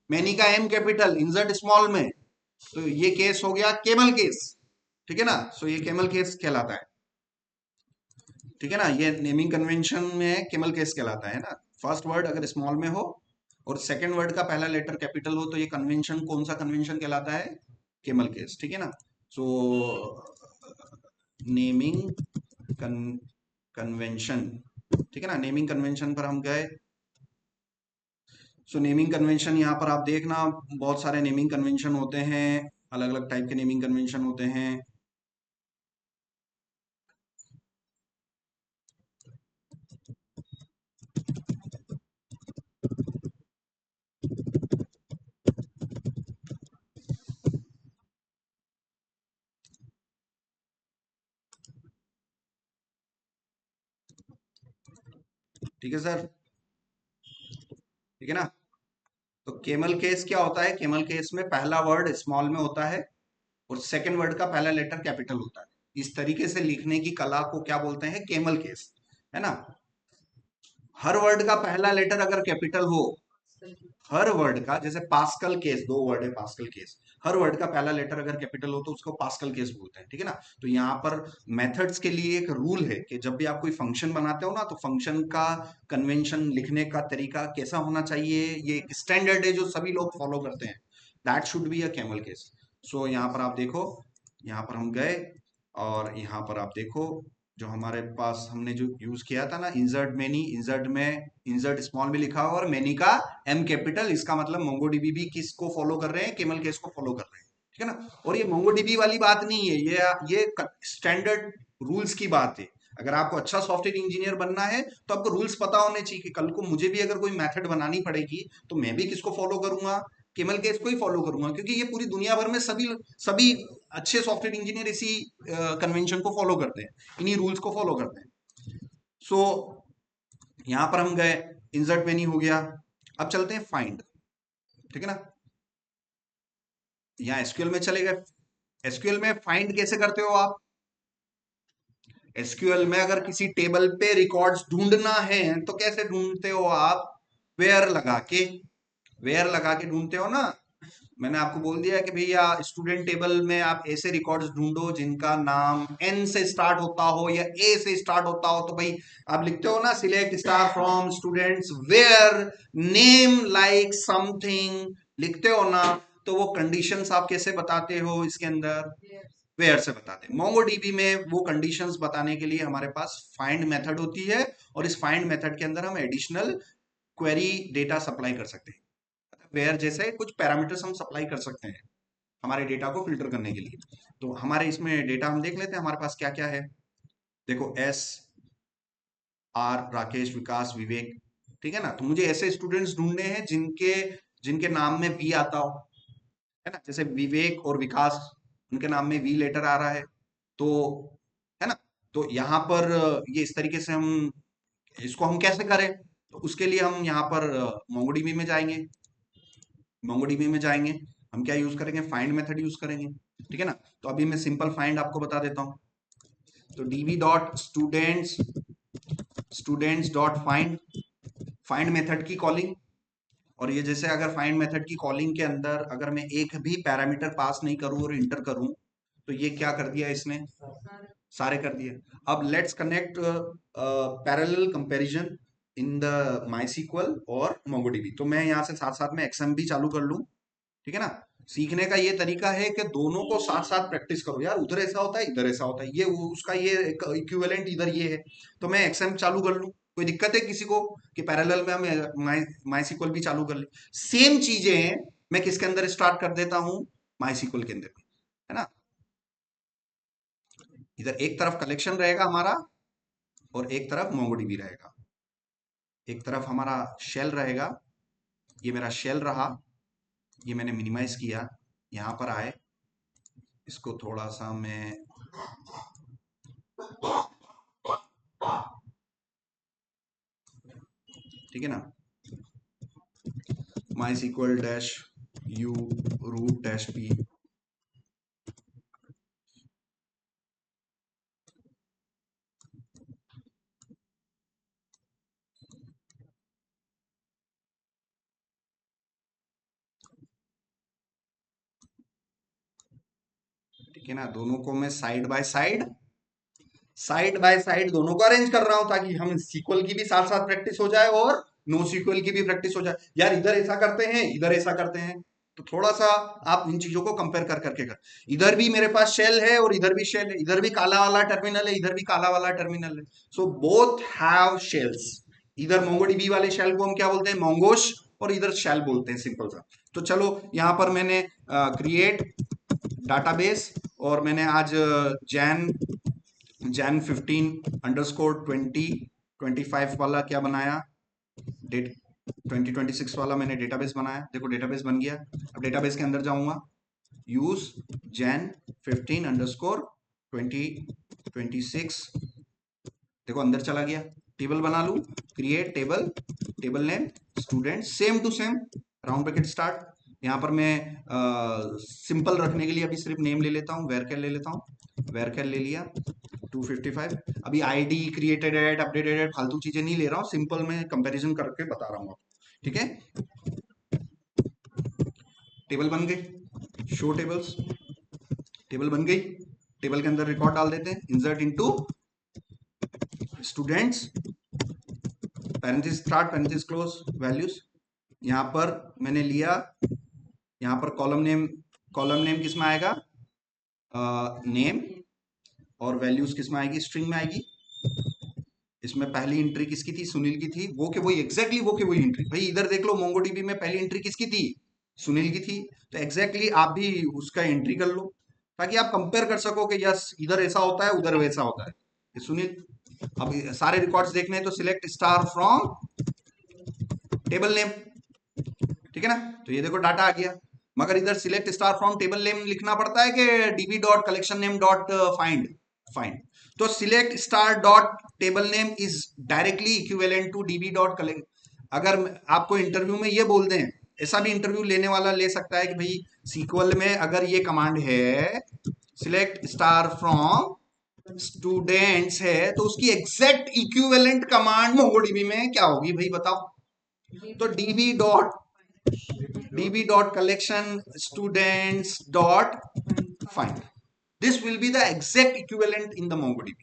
many का एम कैपिटल, इंसर्ट स्मॉल में, तो ये केस हो गया केमल केस, ठीक है ना। सो ये केमल केस कहलाता है, ठीक है ना, ये नेमिंग कन्वेंशन में केमल केस कहलाता है ना। फर्स्ट वर्ड अगर स्मॉल में हो और सेकंड वर्ड का पहला लेटर कैपिटल हो तो ये कन्वेंशन कौन सा कन्वेंशन कहलाता है, केमल केस, ठीक है ना। सो नेमिंग कन्वेंशन, ठीक है ना, नेमिंग कन्वेंशन पर हम गए। सो नेमिंग कन्वेंशन यहाँ पर आप देखना, बहुत सारे नेमिंग कन्वेंशन होते हैं, अलग अलग टाइप के नेमिंग कन्वेंशन होते हैं। ठीक है सर, ठीक है ना। तो केमल केस क्या होता है, केमल केस में पहला वर्ड स्मॉल में होता है और सेकंड वर्ड का पहला लेटर कैपिटल होता है। इस तरीके से लिखने की कला को क्या बोलते हैं, केमल केस, है ना। हर वर्ड का पहला लेटर अगर कैपिटल हो, हर वर्ड का, जैसे पास्कल केस, दो वर्ड है पास्कल केस, हर वर्ड का पहला लेटर अगर कैपिटल हो तो उसको पास्कल केस बोलते हैं, ठीक है ना। तो यहाँ पर मेथड्स के लिए एक रूल है कि जब भी आप कोई फंक्शन बनाते हो ना, तो फंक्शन का कन्वेंशन लिखने का तरीका कैसा होना चाहिए, ये एक स्टैंडर्ड है जो सभी लोग फॉलो करते हैं, that should be a camel case. So यहाँ पर आप देखो, यहाँ पर हम गए और यहाँ पर आप देखो, जो हमारे पास हमने जो यूज किया था ना, इंसर्ट मेनी, इंसर्ट में इंसर्ट स्मॉल में लिखा हुआ और मेनी का एम कैपिटल, इसका मतलब मोंगोडीबी भी किसको फॉलो कर रहे हैं, केमल केस को फॉलो कर रहे हैं, ठीक है ना। और ये मोंगोडीबी वाली बात नहीं है, ये स्टैंडर्ड रूल्स की बात है। अगर आपको अच्छा सॉफ्टवेयर इंजीनियर बनना है तो आपको रूल्स पता होने चाहिए कि कल को मुझे भी अगर कोई मेथड बनानी पड़ेगी तो मैं भी किसको फॉलो करूंगा, केमल केस को ही फॉलो करूंगा, क्योंकि ये पूरी दुनिया भर में सभी सभी अच्छे सॉफ्टवेयर इंजीनियर इसी कन्वेंशन को फॉलो करते हैं, इन्हीं रूल्स को फॉलो करते हैं। सो यहां पर हम गए, इंसर्ट मेनी हो गया। अब चलते हैं फाइंड, ठीक है ना। यहाँ एसक्यूएल में चले गए, एसक्यूएल में फाइंड कैसे करते हो आप, एसक्यूएल में अगर किसी टेबल पे रिकॉर्ड्स ढूंढना है तो कैसे ढूंढते हो आप, वेयर लगा के, वेयर लगा के ढूंढते हो ना। मैंने आपको बोल दिया कि भैया स्टूडेंट टेबल में आप ऐसे रिकॉर्ड्स ढूंढो जिनका नाम एन से स्टार्ट होता हो या ए से स्टार्ट होता हो, तो भाई आप लिखते हो ना, select star from students where name like something, लिखते हो ना। तो वो कंडीशंस आप कैसे बताते हो इसके अंदर, वेयर से बताते हैं। मोंगोडीबी में वो कंडीशंस बताने के लिए हमारे पास फाइंड मेथड होती है और इस फाइंड मेथड के अंदर हम एडिशनल क्वेरी डेटा सप्लाई कर सकते हैं, वेयर जैसे कुछ पैरामीटर्स हम सप्लाई कर सकते हैं हमारे डेटा को फिल्टर करने के लिए। तो हमारे इसमें डेटा हम देख लेते हैं हमारे पास क्या क्या है। देखो एस आर, राकेश, विकास, विवेक, ठीक है ना। तो मुझे ऐसे स्टूडेंट्स ढूंढने हैं जिनके जिनके नाम में वी आता हो, है ना, जैसे विवेक और विकास, उनके नाम में वी लेटर आ रहा है, तो है ना। तो यहाँ पर ये इस तरीके से हम इसको हम कैसे करें, तो उसके लिए हम यहाँ पर मोंगोडीबी में जाएंगे, मोंगोडीबी में जाएंगे, हम क्या यूज करेंगे, फाइंड मेथड यूज करेंगे, ठीक है ना। तो अभी मैं सिंपल फाइंड आपको बता देता हूँ। तो dB dot students, students dot find, find method की कॉलिंग। और ये जैसे अगर फाइंड मेथड की कॉलिंग के अंदर अगर मैं एक भी पैरामीटर पास नहीं करूं और इंटर करूं, तो ये क्या कर दिया इसने, सारे कर दिए। अब let's connect parallel comparison in the my और मोंगोडीबी। तो मैं यहाँ से साथ साथ में एक्सएम भी चालू कर लूं, ठीक है ना। सीखने का ये तरीका है कि दोनों को साथ साथ प्रैक्टिस करो यार, उधर ऐसा होता है इधर ऐसा होता है, ये उसका ये इक्विवेलेंट इधर ये है, तो मैं एक्सएम चालू कर लूं, कोई दिक्कत है किसी को कि पैरेलल में हम माई सीक्वल भी चालू कर ले। सेम चीजें मैं किसके अंदर स्टार्ट कर देता हूं, माई सीक्वल के अंदर, है ना। इधर एक तरफ कलेक्शन रहेगा हमारा और एक तरफ मोंगोडीबी रहेगा, एक तरफ हमारा शेल रहेगा, ये मेरा शेल रहा, ये मैंने मिनिमाइज किया, यहां पर आए, इसको थोड़ा सा मैं, ठीक है ना, MySQL dash u root dash p, ठीक है ना, दोनों को मैं साइड बाय साइड दोनों को अरेंज कर रहा हूं ताकि हम सीक्वल की भी साथ साथ प्रैक्टिस हो जाए और नो सीक्वल की भी प्रैक्टिस हो जाए। यार इधर ऐसा करते हैं, इधर ऐसा करते हैं, तो थोड़ा सा आप इन चीजों को कंपेयर कर करके कर। इधर भी मेरे पास शेल है और इधर भी शेल है, इधर भी काला वाला टर्मिनल है, इधर भी काला वाला टर्मिनल है। So both have shells. इधर मोंगोडीबी वाले शेल को हम क्या बोलते हैं, मोंगोश, और इधर शेल बोलते हैं, सिंपल सा। तो चलो यहाँ पर मैंने क्रिएट डाटाबेस, और मैंने आज जैन जैन 15_2025 वाला क्या बनाया, डेट 2026 वाला मैंने डेटाबेस बनाया। देखो डेटाबेस बन गया। अब डेटाबेस के अंदर जाऊंगा, यूज जैन 15_2026, देखो अंदर चला गया। टेबल बना लू, create table, table name student, same to same, round bracket start. यहाँ पर मैं सिंपल रखने के लिए अभी सिर्फ नेम ले लेता हूँ, वेरकेल ले लेता हूँ, वेरकेल ले लिया 255। अभी ID created at updated at फालतू चीजें नहीं ले रहा हूँ, सिंपल मैं कंपैरिजन करके बता रहा हूँ, ठीक है। टेबल बन गई, शो टेबल्स, टेबल बन गई। टेबल के अंदर रिकॉर्ड डाल देते हैं, insert into students, parenthesis start parenthesis close, values. यहाँ पर मैंने लिया, यहाँ पर कॉलम नेम किस में आएगा, नेम, और वैल्यूज किस में आएगी, स्ट्रिंग में आएगी। इसमें पहली एंट्री किसकी थी, सुनील की थी, वो के वही एग्जैक्टली वो के वही एंट्री। भाई इधर देख लो, मोंगोडीबी में पहली एंट्री किसकी थी, सुनील की थी, तो एग्जैक्टली आप भी उसका एंट्री कर लो ताकि आप कंपेयर कर सको कि यस इधर ऐसा होता है उधर वैसा होता है। ये सुनील। अब सारे रिकॉर्ड्स देखने हैं तो select star from table name, ठीक है ना। तो ये देखो डाटा आ गया, मगर इधर select star from table name लिखना पड़ता है कि DB dot collection name dot find find. तो select star dot table name is directly equivalent to DB dot collect. अगर आपको इंटरव्यू में ये बोल दें, ऐसा भी इंटरव्यू लेने वाला ले सकता है कि भाई सीक्वल में अगर ये कमांड है सिलेक्ट स्टार फ्रॉम स्टूडेंट्स है, तो उसकी एग्जैक्ट इक्विवेलेंट कमांड मोंगोडीबी में क्या होगी भाई बताओ। तो db dot collection students dot find, this will be the exact equivalent in the MongoDB।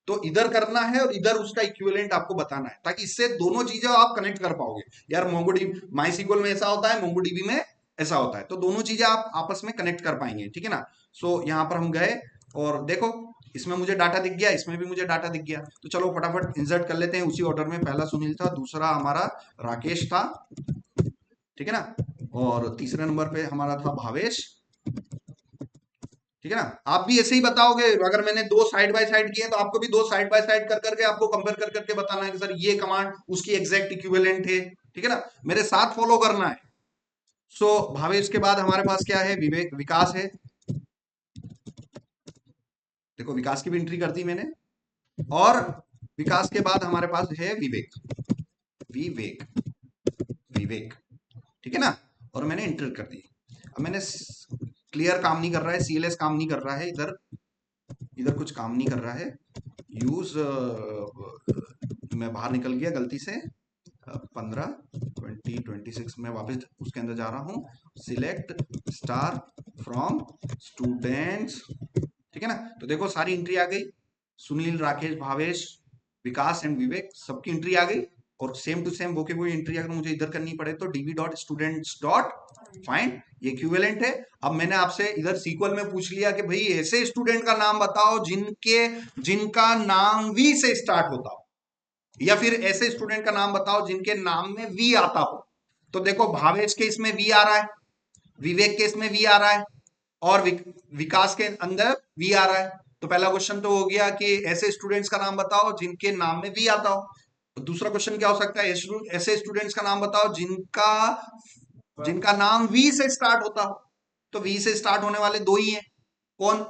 तो इधर करना है और इधर उसका इक्विवेलेंट आपको बताना है ताकि इससे दोनों चीजें आप कनेक्ट कर पाओगे। यार मोंगोडीबी माईसीक्वल में ऐसा होता है, मोंगोडीबी में ऐसा होता है, तो दोनों चीजें आप आपस में कनेक्ट कर पाएंगे, ठीक है ना। सो यहाँ पर हम गए और देखो इसमें मुझे डाटा दिख गया, इसमें भी मुझे डाटा दिख गया। तो चलो फटाफट इंसर्ट कर लेते हैं उसी ऑर्डर में। पहला सुनील था, दूसरा हमारा राकेश था, ठीक है ना, और तीसरे नंबर पे हमारा था भावेश, ठीक है ना। आप भी ऐसे ही बताओगे, अगर मैंने दो साइड बाय साइड किए तो आपको भी दो साइड बाय साइड कर करके आपको कंपेयर कर करके बताना है कि सर ये कमांड उसकी एग्जैक्ट इक्विवेलेंट है, ठीक है ना, मेरे साथ फॉलो करना है। सो भावेश के बाद हमारे पास क्या है, विवेक, विकास है। देखो विकास की भी एंट्री कर दी मैंने, और विकास के बाद हमारे पास है विवेक, विवेक, विवेक, ठीक है ना, और मैंने एंटर कर दी। अब मैंने क्लियर काम नहीं कर रहा है, सीएलएस काम नहीं कर रहा है, इधर इधर कुछ काम नहीं कर रहा है। यूज मैं बाहर निकल गया गलती से, 15/2026 में वापस उसके अंदर जा रहा हूँ। सिलेक्ट स्टार फ्रॉम स्टूडेंट्स, ठीक है ना। तो देखो सारी एंट्री आ गई, सुनील, राकेश, भावेश, विकास एंड विवेक, सबकी एंट्री आ गई। और सेम टू सेम वो के वो एंट्री अगर मुझे इधर करनी पड़े तो db dot students dot find, ये इक्विवेलेंट है। अब मैंने आपसे इधर सीक्वल में पूछ लिया कि भाई ऐसे स्टूडेंट का नाम बताओ जिनका नाम वी से स्टार्ट होता हो, या फिर ऐसे स्टूडेंट का नाम बताओ जिनके नाम में वी आता हो। तो देखो भावेश के इसमें वी आ रहा है, विवेक के इसमें वी आ रहा है, और विकास के अंदर वी आ रहा है। तो पहला क्वेश्चन तो हो गया कि ऐसे स्टूडेंट्स का नाम बताओ जिनके नाम में वी आता हो। तो दूसरा क्वेश्चन क्या हो सकता है, ऐसे स्टूडेंट्स का नाम बताओ जिनका नाम वी से स्टार्ट होता हो। तो वी से स्टार्ट होने वाले दो ही हैं, कौन,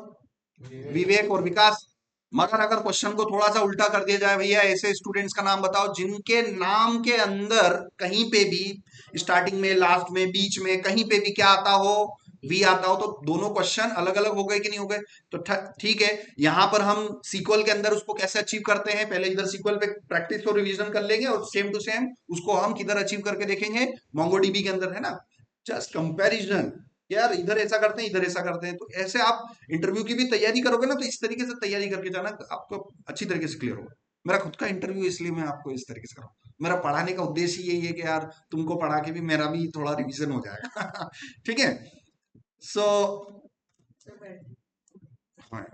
विवेक और विकास। मगर अगर क्वेश्चन को थोड़ा सा उल्टा कर दिया जाए, भैया ऐसे स्टूडेंट्स का नाम बताओ जिनके नाम के अंदर कहीं पे भी स्टार्टिंग में, लास्ट में, बीच में कहीं पे भी क्या आता हो, वी आता हो, तो दोनों क्वेश्चन अलग अलग हो गए कि नहीं हो गए। तो ठीक है, यहां पर हम सीक्वल के अंदर उसको कैसे अचीव करते हैं, पहले इधर सीक्वल पे प्रैक्टिस और रिवीजन कर लेंगे और सेम टू सेम उसको हम किधर अचीव करके देखेंगे, मोंगोडीबी के अंदर, है ना। जस्ट कंपैरिजन, कि यार इधर ऐसा करते हैं, इधर ऐसा करते हैं। तो ऐसे आप इंटरव्यू की भी तैयारी करोगे ना, तो इस तरीके से तैयारी करके जाना, आपको अच्छी तरीके से क्लियर होगा। मेरा खुद का इंटरव्यू, इसलिए मैं आपको इस तरीके से कराऊँ। मेरा पढ़ाने का उद्देश्य यही है कि यार तुमको पढ़ा के भी मेरा भी थोड़ा रिवीजन हो जाएगा। ठीक है। सो हाँ,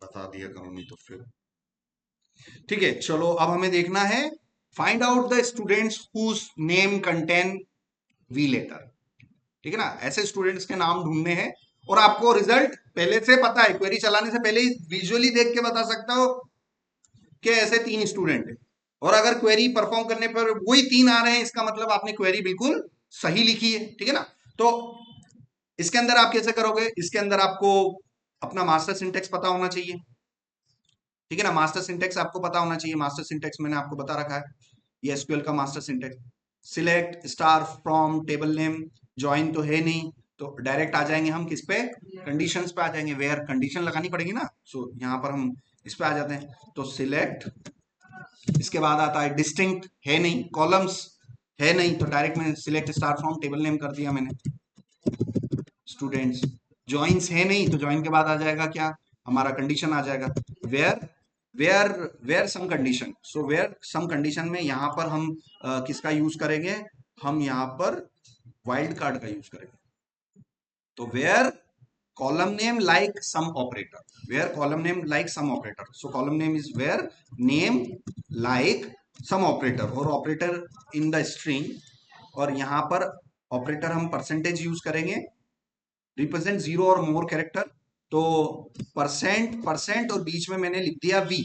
बता दिया करो नहीं तो फिर। ठीक है, चलो अब हमें देखना है, find out the students whose name contain V letter. ठीक है ना, ऐसे स्टूडेंट्स के नाम ढूंढने हैं। और आपको रिजल्ट पहले से पता है, क्वेरी चलाने से पहले ही विजुअली देख के बता सकता हो कि ऐसे 3 स्टूडेंट है। और अगर क्वेरी परफॉर्म करने पर वही 3 आ रहे हैं, इसका मतलब आपने क्वेरी बिल्कुल सही लिखी है। ठीक है ना। तो इसके अंदर आप कैसे करोगे, इसके अंदर आपको अपना मास्टर सिंटेक्स पता होना चाहिए। ठीक है ना, मास्टर सिंटेक्स आपको पता होना चाहिए। मास्टर सिंटेक्स मैंने आपको बता रखा है, ये एसक्यूएल का master syntax. Select star from table name, join तो है नहीं, तो डायरेक्ट आ जाएंगे हम किस पे, कंडीशंस पे आ जाएंगे, वेयर कंडीशन लगानी पड़ेगी ना। सो यहाँ पर हम इस पे आ जाते हैं, तो सिलेक्ट, इसके बाद आता है डिस्टिंक्ट, है नहीं, कॉलम्स है नहीं, तो डायरेक्ट मैंने select star from table name कर दिया मैंने, स्टूडेंट्स। ज्वाइंस है नहीं, तो ज्वाइन के बाद आ जाएगा क्या, हमारा कंडीशन आ जाएगा, where where where some condition. So where some condition में यहाँ पर हम किसका यूज करेंगे, हम यहाँ पर वाइल्ड कार्ड का यूज करेंगे। तो where column name like some operator, where column name like some operator. So column name is where name like some operator, और ऑपरेटर इन द स्ट्रिंग। और यहाँ पर ऑपरेटर हम परसेंटेज यूज करेंगे, represent 0 और मोर कैरेक्टर। तो परसेंट परसेंट और बीच में मैंने लिख दिया वी।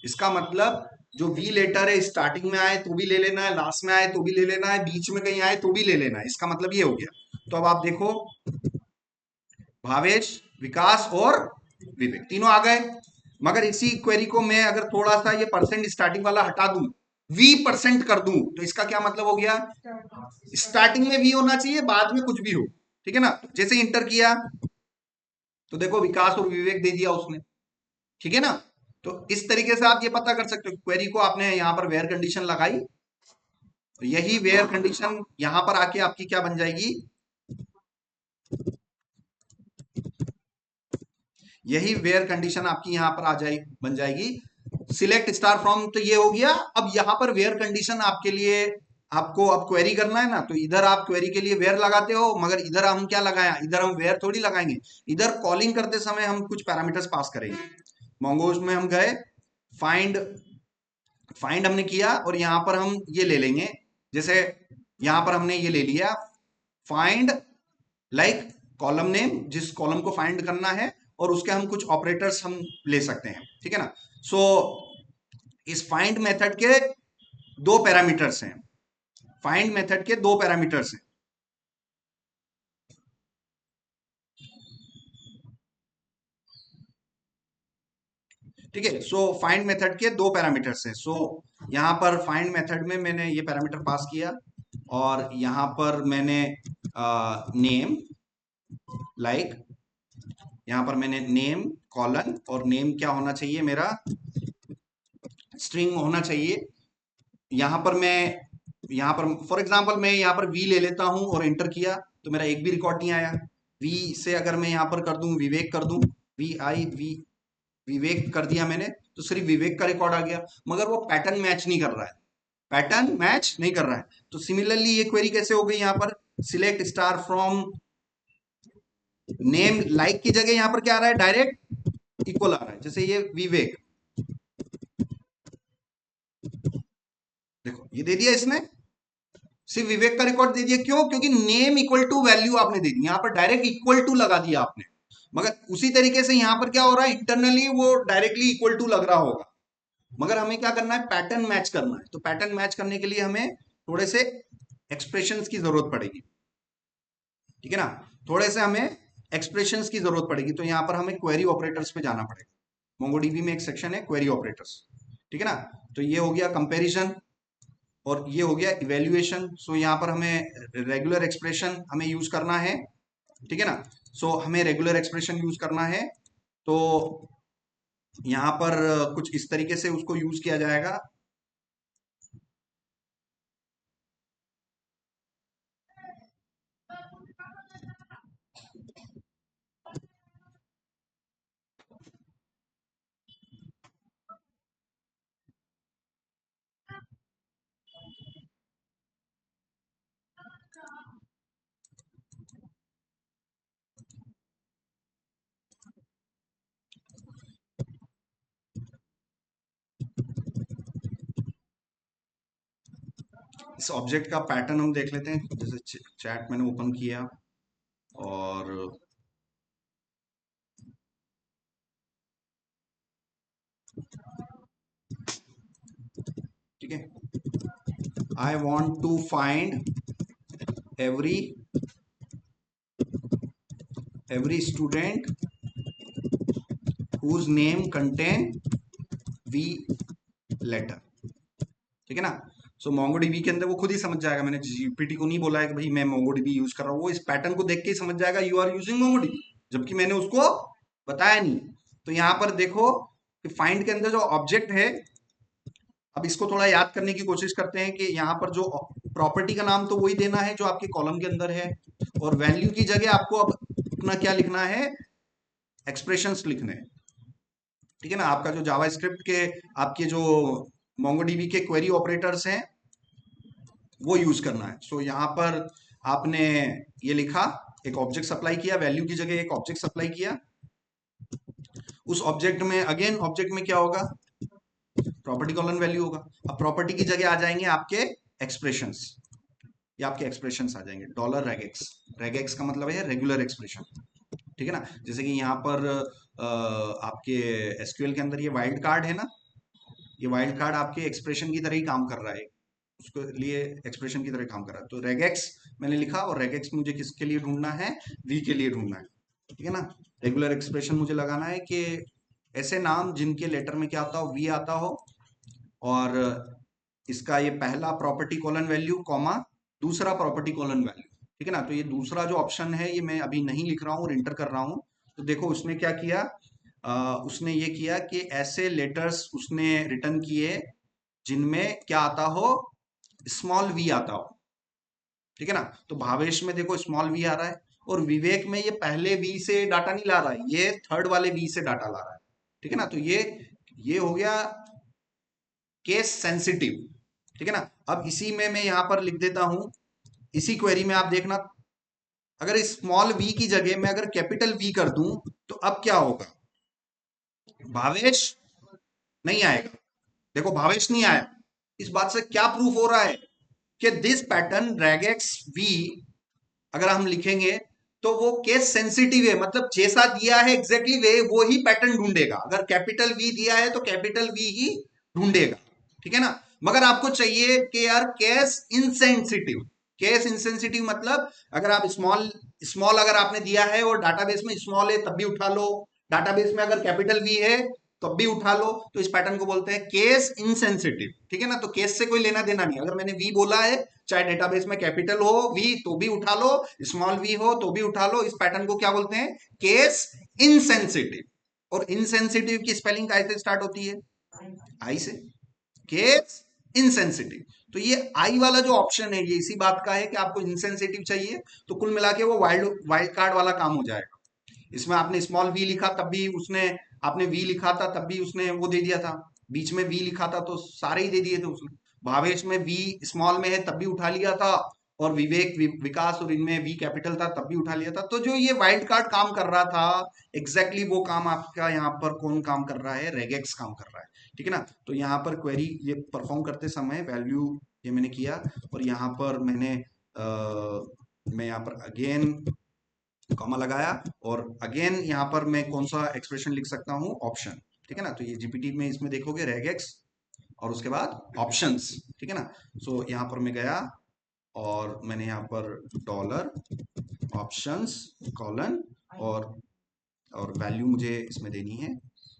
इसका मतलब जो वी लेटर है स्टार्टिंग में आए तो भी ले लेना है, लास्ट में आए तो भी ले लेना है, बीच में कहीं आए तो भी ले लेना है। इसका मतलब ये हो गया। तो अब आप देखो, भावेश, विकास और विवेक तीनों आ गए। मगर इसी क्वेरी को मैं अगर थोड़ा सा ये परसेंट स्टार्टिंग वाला हटा दूं, वी परसेंट कर दूं, तो इसका क्या मतलब हो गया, स्टार्टिंग में वी होना चाहिए, बाद में कुछ भी हो। ठीक है ना। जैसे इंटर किया तो देखो विकास और विवेक दे दिया उसने। ठीक है ना। तो इस तरीके से आप ये पता कर सकते हो, क्वेरी को आपने यहां पर वेयर कंडीशन लगाई, तो यही वेयर कंडीशन यहां पर आके आपकी क्या बन जाएगी, यही वेयर कंडीशन आपकी यहां पर आ जाए बन जाएगी। सिलेक्ट स्टार फ्रॉम, तो ये हो गया। अब यहां पर वेयर कंडीशन आपके लिए, आपको अब क्वेरी करना है ना, तो इधर आप क्वेरी के लिए वेयर लगाते हो, मगर इधर हम क्या लगाया, इधर हम वेयर थोड़ी लगाएंगे। इधर कॉलिंग करते समय हम कुछ पैरामीटर्स पास करेंगे। मोंगोज में हम गए, फाइंड फाइंड हमने किया, और यहां पर हम ये ले लेंगे, जैसे यहां पर हमने ये ले लिया, फाइंड लाइक कॉलम नेम, जिस कॉलम को फाइंड करना है, और उसके हम कुछ ऑपरेटर्स हम ले सकते हैं। ठीक है ना। सो इस फाइंड मेथड के 2 पैरामीटर्स हैं, फाइंड मेथड के 2 पैरामीटर्स हैं। ठीक है। सो फाइंड मेथड के 2 पैरामीटर्स हैं। सो यहां पर फाइंड मेथड में मैंने ये पैरामीटर पास किया, और यहां पर मैंने नेम लाइक, यहां पर मैंने नेम कॉलन, और नेम क्या होना चाहिए मेरा, स्ट्रिंग होना चाहिए। यहां पर मैं, यहां पर फॉर एग्जांपल मैं यहां पर वी ले लेता हूं और एंटर किया, तो मेरा एक भी रिकॉर्ड नहीं आया। वी से अगर मैं यहां पर कर दूं, विवेक कर दूं, वी आई वी, विवेक कर दिया मैंने, तो सिर्फ विवेक का रिकॉर्ड आ गया, मगर वो पैटर्न मैच नहीं कर रहा है, पैटर्न मैच नहीं कर रहा है। तो सिमिलरली ये क्वेरी कैसे हो गई, यहां पर select star from name like की जगह यहां पर क्या आ रहा है, डायरेक्ट इक्वल आ रहा है। जैसे ये विवेक, देखो ये दे दिया इसने, सिर्फ विवेक का रिकॉर्ड दे दिया, क्यों, क्योंकि नेम इक्वल टू वैल्यू आपने दे दी, यहां पर डायरेक्ट इक्वल टू लगा दिया आपने। मगर उसी तरीके से यहां पर क्या हो रहा है, इंटरनली वो डायरेक्टली इक्वल टू लग रहा होगा, मगर हमें क्या करना है, पैटर्न मैच करना है। तो पैटर्न मैच करने के लिए हमें थोड़े से एक्सप्रेशंस की जरूरत पड़ेगी। ठीक है ना, थोड़े से हमें एक्सप्रेशंस की जरूरत पड़ेगी, तो यहाँ पर हमें क्वेरी ऑपरेटर्स पे जाना पड़ेगा। मोंगोडीबी में एक सेक्शन है क्वेरी ऑपरेटर्स, ठीक है ना। तो ये हो गया कंपैरिजन और ये हो गया इवेल्युएशन। सो यहाँ पर हमें रेगुलर एक्सप्रेशन हमें यूज करना है, ठीक है ना। सो हमें रेगुलर एक्सप्रेशन यूज करना है, तो यहाँ पर कुछ इस तरीके से उसको यूज किया जाएगा। इस ऑब्जेक्ट का पैटर्न हम देख लेते हैं, जैसे चैट मैंने ओपन किया और ठीक है, I want to find every student whose name contain V letter, ठीक है ना। सो मोंगोडीबी के अंदर वो खुद ही समझ जाएगा, मैंने जीपीटी को नहीं बोला है कि भाई मैं मोंगोडीबी यूज कर रहा हूँ, वो इस पैटर्न को देख के ही समझ जाएगा यू आर यूजिंग मोंगोडीबी, जबकि मैंने उसको बताया नहीं। तो यहाँ पर देखो कि फाइंड के अंदर जो ऑब्जेक्ट है, अब इसको थोड़ा याद करने की कोशिश करते हैं कि यहाँ पर जो प्रॉपर्टी का नाम तो वही देना है जो आपके कॉलम के अंदर है, और वैल्यू की जगह आपको अब अपना क्या लिखना है, एक्सप्रेशंस लिखने हैं, ठीक है ना। आपका जो जावा स्क्रिप्ट के आपके जो मोंगोडीबी के क्वेरी ऑपरेटर्स हैं वो यूज करना है। सो यहाँ पर आपने ये लिखा, एक ऑब्जेक्ट सप्लाई किया, वैल्यू की जगह एक ऑब्जेक्ट सप्लाई किया, उस ऑब्जेक्ट में अगेन ऑब्जेक्ट में क्या होगा, प्रॉपर्टी कॉलन वैल्यू होगा। अब प्रॉपर्टी की जगह आ जाएंगे आपके एक्सप्रेशंस, ये आपके एक्सप्रेशंस आ जाएंगे, डॉलर रेगेक्स। रेगेक्स का मतलब है रेगुलर एक्सप्रेशन, ठीक है ना। जैसे कि यहाँ पर आपके एसक्यूएल के अंदर ये वाइल्ड कार्ड है ना, ये वाइल्ड कार्ड आपके एक्सप्रेशन की तरह ही काम कर रहा है, उसके लिए एक्सप्रेशन की तरह काम कर रहा है। तो रेगेक्स मैंने लिखा, और रेगेक्स मुझे किसके लिए ढूंढना है, वी के लिए ढूंढना है, ठीक है ना। रेगुलर एक्सप्रेशन मुझे लगाना है कि ऐसे नाम जिनके लेटर में क्या आता हो, वी आता हो, और इसका ये पहला प्रॉपर्टी कॉलन वैल्यू कॉमा दूसरा प्रॉपर्टी कॉलन वैल्यू, ठीक है ना। तो ये दूसरा जो ऑप्शन है ये मैं अभी नहीं लिख रहा हूँ और इंटर कर रहा हूँ। तो देखो उसने क्या किया, उसने ये किया कि ऐसे लेटर्स उसने रिटर्न किए जिनमें क्या आता हो, स्मॉल वी आता हो, ठीक है ना। तो भावेश में देखो स्मॉल वी आ रहा है, और विवेक में ये पहले वी से डाटा नहीं ला रहा है, ये थर्ड वाले वी से डाटा ला रहा है, ठीक है ना। तो ये हो गया केस सेंसिटिव, ठीक है ना। अब इसी में मैं यहां पर लिख देता हूं, इसी क्वेरी में आप देखना, अगर स्मॉल वी की जगह मैं अगर कैपिटल वी कर दूं तो अब क्या होगा, भावेश नहीं आएगा। देखो भावेश नहीं आया, इस बात से क्या प्रूफ हो रहा है कि दिस पैटर्न रेगेक्स वी अगर हम लिखेंगे तो वो केस सेंसिटिव है, मतलब जैसा दिया है एग्जैक्टली वे वो ही पैटर्न ढूंढेगा। अगर कैपिटल वी दिया है तो कैपिटल वी ही ढूंढेगा, ठीक है ना। मगर आपको चाहिए कि यार केस इनसेंसिटिव, केस इनसेंसिटिव मतलब अगर आप स्मॉल स्मॉल अगर आपने दिया है और डाटाबेस में स्मॉल है तब भी उठा लो, डाटाबेस में अगर कैपिटल वी है तब भी उठा लो, तो इस पैटर्न को बोलते हैं केस इनसेंसिटिव, ठीक है ना। तो केस से कोई लेना देना नहीं, अगर मैंने वी बोला है चाहे डेटाबेस में कैपिटल हो वी तो भी उठा लो, स्मॉल वी हो तो भी उठा लो, इस पैटर्न को क्या बोलते हैं, केस इनसेंसिटिव। और इनसेंसिटिव की स्पेलिंग कैसे स्टार्ट होती है, आई से, केस इनसेंसिटिव। तो ये आई वाला जो ऑप्शन है ये इसी बात का है कि आपको इनसेंसिटिव चाहिए, तो कुल मिला के वो वाइल्ड वाइल्ड कार्ड वाला काम हो जाएगा। इसमें आपने स्मॉल वी लिखा तब भी उसने, आपने वी लिखा था तब भी उसने वो दे दिया था, बीच में वी लिखा था तो सारे ही दे दिए थे उसने। भावेश में वी स्मॉल में है तब भी उठा लिया था, और विवेक विकास और इनमें वी कैपिटल था तब भी उठा लिया था। तो जो ये वाइल्ड कार्ड काम कर रहा था एग्जैक्टली वो काम आपका यहाँ पर कौन काम कर रहा है, रेगेक्स काम कर रहा है, ठीक है ना। तो यहाँ पर क्वेरी ये परफॉर्म करते समय वैल्यू ये मैंने किया, और यहाँ पर मैं यहाँ पर अगेन कॉमा लगाया, और अगेन यहाँ पर मैं कौन सा एक्सप्रेशन लिख सकता हूँ, ऑप्शन, ठीक है ना। तो ये जीपीटी में इसमें देखोगे रेगेक्स और उसके बाद ऑप्शंस, ठीक है ना। सो यहाँ पर मैं गया और मैंने यहाँ पर डॉलर ऑप्शंस कॉलन और वैल्यू मुझे इसमें देनी है,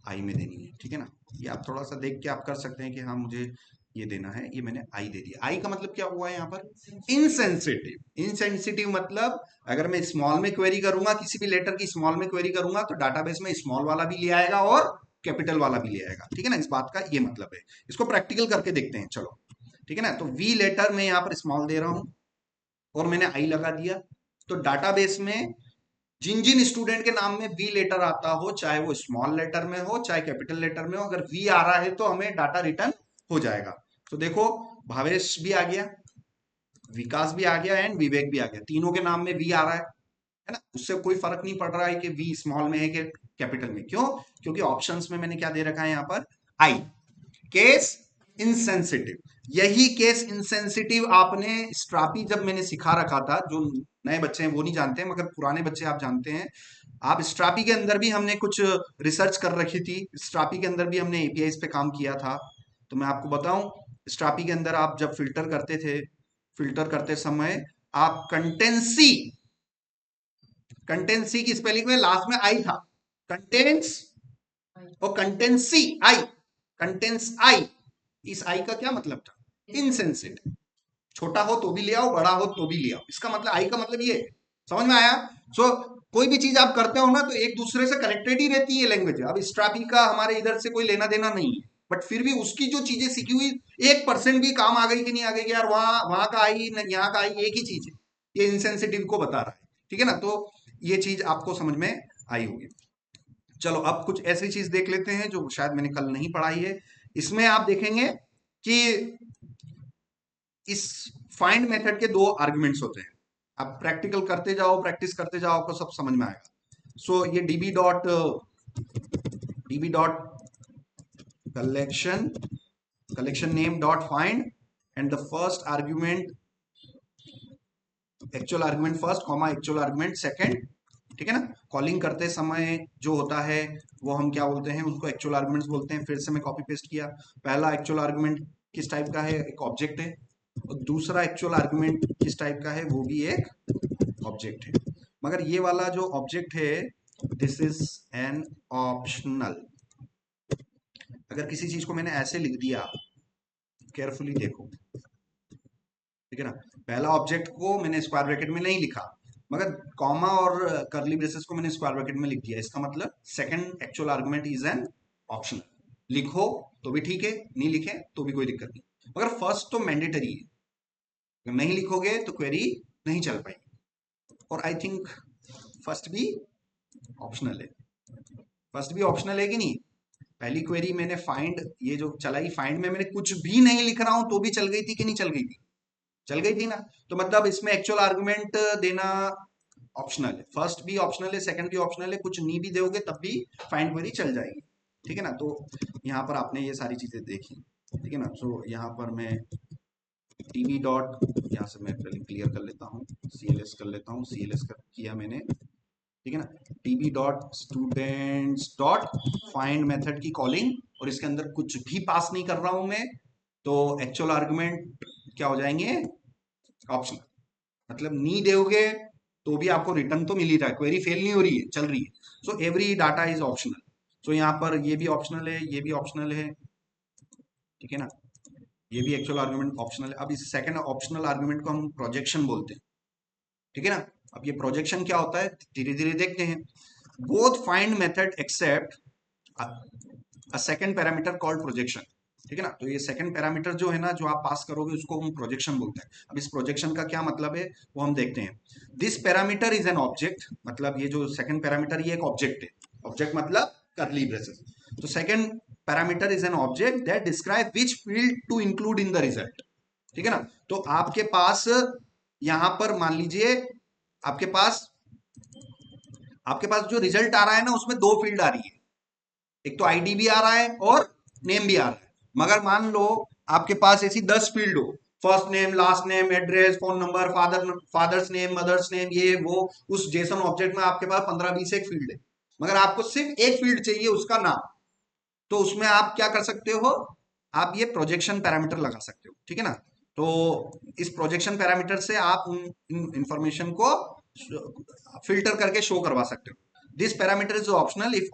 आई में देनी है, ठीक है ना। ये आप थोड़ा सा देख के आप कर सकते हैं कि हाँ मुझे ये देना है, ये मैंने आई दे दिया। आई का मतलब क्या हुआ है यहाँ पर, इनसेंसिटिव। इनसेंसिटिव मतलब अगर मैं स्मॉल में क्वेरी करूंगा, किसी भी लेटर की स्मॉल में क्वेरी करूंगा, तो डाटाबेस में स्मॉल वाला भी ले आएगा और कैपिटल वाला भी ले आएगा, ठीक है ना। इस बात का ये मतलब है। इसको प्रैक्टिकल करके देखते हैं, चलो, ठीक है ना। तो वी लेटर में यहाँ पर स्मॉल दे रहा हूं और मैंने आई लगा दिया, तो डाटाबेस में जिन जिन स्टूडेंट के नाम में वी लेटर आता हो, चाहे वो स्मॉल लेटर में हो चाहे कैपिटल लेटर में हो, अगर वी आ रहा है तो हमें डाटा रिटर्न हो जाएगा। तो देखो, भावेश भी आ गया, विकास भी आ गया एंड विवेक भी आ गया, तीनों के नाम में वी आ रहा है ना। उससे कोई फर्क नहीं पड़ रहा है कि वी स्मॉल में है कि कैपिटल में। क्यों? क्योंकि ऑप्शंस में मैंने क्या दे रखा है यहाँ पर, आई। केस इंसेंसिटिव, यही केस इंसेंसिटिव आपने स्ट्रापी जब मैंने सिखा रखा था, जो नए बच्चे हैं वो नहीं जानते हैं, मगर पुराने बच्चे आप जानते हैं। आप स्ट्रापी के अंदर भी हमने कुछ रिसर्च कर रखी थी, स्ट्रापी के अंदर भी हमने एपीआई पे काम किया था। तो मैं आपको बताऊं, स्ट्रापी के अंदर आप जब फिल्टर करते थे, फिल्टर करते समय आप कंटेंसी, कंटेंसी की स्पेलिंग में लास्ट में आई था, कंटेंस और कंटेंसी आई, कंटेंस आई, इस आई का क्या मतलब था, इनसेंसिटिव। छोटा हो तो भी ले आओ, बड़ा हो तो भी ले आओ, इसका मतलब आई का मतलब ये है। समझ में आया? सो कोई भी चीज आप करते हो ना तो एक दूसरे से कनेक्टेड ही रहती है लैंग्वेज। अब स्ट्रापी का हमारे इधर से कोई लेना देना नहीं है, बट फिर भी उसकी जो चीजें सीखी हुई 1% भी काम आ गई कि नहीं आ गई, यार वहां वहां का आई यहाँ का आई एक ही चीज है, ये इंसेंसिटिव को बता रहा है, ठीक है ना। तो ये चीज आपको समझ में आई होगी। चलो अब कुछ ऐसी चीज देख लेते हैं जो शायद मैंने कल नहीं पढ़ाई है। इसमें आप देखेंगे कि इस फाइंड मेथड के दो आर्गुमेंट्स होते हैं। आप प्रैक्टिकल करते जाओ, प्रैक्टिस करते जाओ, आपको सब समझ में आएगा। सो ये dB dot collection, collection name dot find and the first argument, actual argument first comma actual argument second, ठीक है ना। कॉलिंग करते समय जो होता है वो हम क्या बोलते हैं, उसको एक्चुअल आर्गुमेंट्स बोलते हैं। फिर से मैं कॉपी पेस्ट किया, पहला एक्चुअल आर्गुमेंट किस टाइप का है, एक ऑब्जेक्ट है, और दूसरा एक्चुअल आर्गुमेंट किस टाइप का है, वो भी एक ऑब्जेक्ट है। मगर ये वाला जो ऑब्जेक्ट है, दिस इज एन ऑप्शनल। अगर किसी चीज को मैंने ऐसे लिख दिया, केयरफुली देखो, ठीक है ना, पहला ऑब्जेक्ट को मैंने स्क्वायर ब्रैकेट में नहीं लिखा, मगर कॉमा और करली ब्रेसेस को मैंने स्क्वायर ब्रैकेट में लिख दिया, इसका मतलब second actual argument is an optional. लिखो तो भी ठीक है, नहीं लिखे तो भी कोई दिक्कत नहीं, मगर फर्स्ट तो मैंडेटरी है। अगर नहीं लिखोगे तो क्वेरी नहीं चल पाएगी। और आई थिंक फर्स्ट भी ऑप्शनल है, फर्स्ट भी ऑप्शनल है कि नहीं। पहली क्वेरी मैंने फाइंड, ये जो चलाई फाइंड में मैंने कुछ भी नहीं लिख रहा हूं तो भी चल गई थी कि नहीं चल गई थी, चल गई थी ना। तो मतलब इसमें एक्चुअल आर्गुमेंट देना ऑप्शनल है, फर्स्ट भी ऑप्शनल है, सेकंड भी ऑप्शनल है, कुछ नहीं भी दोगे तब भी फाइंड क्वेरी चल जाएगी, ठीक है ना। तो यहाँ पर आपने ये सारी चीजें देखी, ठीक है ना। सो यहाँ पर मैं टीवी डॉट, यहाँ से मैं पहले क्लियर कर लेता हूँ, सीएलएस कर लेता हूँ, सीएलएस किया मैंने, ठीक है ना। TB dot students dot find method की कॉलिंग, और इसके अंदर कुछ भी पास नहीं कर रहा हूं मैं, तो एक्चुअल आर्गुमेंट क्या हो जाएंगे, ऑप्शनल। मतलब नहीं दोगे तो भी आपको रिटर्न तो मिल ही रहा है, क्वेरी फेल नहीं हो रही है, चल रही है। So every data is optional. So यहाँ पर ये भी ऑप्शनल है, ये भी ऑप्शनल है, ठीक है ना। ये भी एक्चुअल आर्गुमेंट ऑप्शनल है। अब इस सेकंड ऑप्शनल आर्गुमेंट को हम प्रोजेक्शन बोलते हैं, ठीक है ना। अब ये प्रोजेक्शन क्या होता है धीरे धीरे देखते हैं। Both find method accept a second parameter called projection, ठीक है ना। तो ये सेकंड पैरामीटर जो है ना, जो आप पास करोगे उसको हम प्रोजेक्शन बोलते हैं। अब इस प्रोजेक्शन का क्या मतलब है वो हम देखते हैं। This parameter is an object, मतलब ये जो सेकंड पैरामीटर ये एक ऑब्जेक्ट है, ऑब्जेक्ट मतलब करली ब्रेसेस। तो second parameter is an object that describe which field to include in the result, ठीक है ना। तो आपके पास यहां पर मान लीजिए आपके पास, आपके पास जो रिजल्ट आ रहा है ना उसमें दो फील्ड आ रही है, एक तो आईडी भी आ रहा है और नेम भी आ रहा है। मगर मान लो आपके पास ऐसी 10 फील्ड हो, first name, last name, address, phone number, father's name, mother's name, ये वो, उस जेसन ऑब्जेक्ट में आपके पास 15-20 एक फील्ड है, मगर आपको सिर्फ एक फील्ड चाहिए उसका नाम। तो उसमें आप क्या कर सकते हो, आप ये प्रोजेक्शन पैरामीटर लगा सकते हो, ठीक है ना। तो इस प्रोजेक्शन पैरामीटर से आप उन इंफॉर्मेशन को फिल्टर करके शो करवा सकते हो। This parameter is optional, if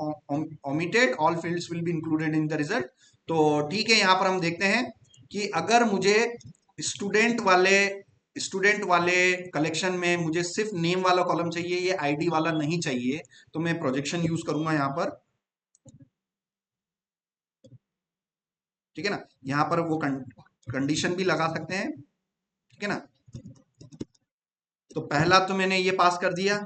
omitted all fields will be included in the result. तो ठीक है, यहां पर हम देखते हैं कि अगर मुझे स्टूडेंट वाले स्टूडेंट वाले कलेक्शन में मुझे सिर्फ नेम वाला कॉलम चाहिए, ये आईडी वाला नहीं चाहिए, तो मैं प्रोजेक्शन यूज करूंगा यहां पर। ठीक है ना, यहां पर वो कंडीशन भी लगा सकते हैं। ठीक है ना, तो पहला तो मैंने ये पास कर दिया,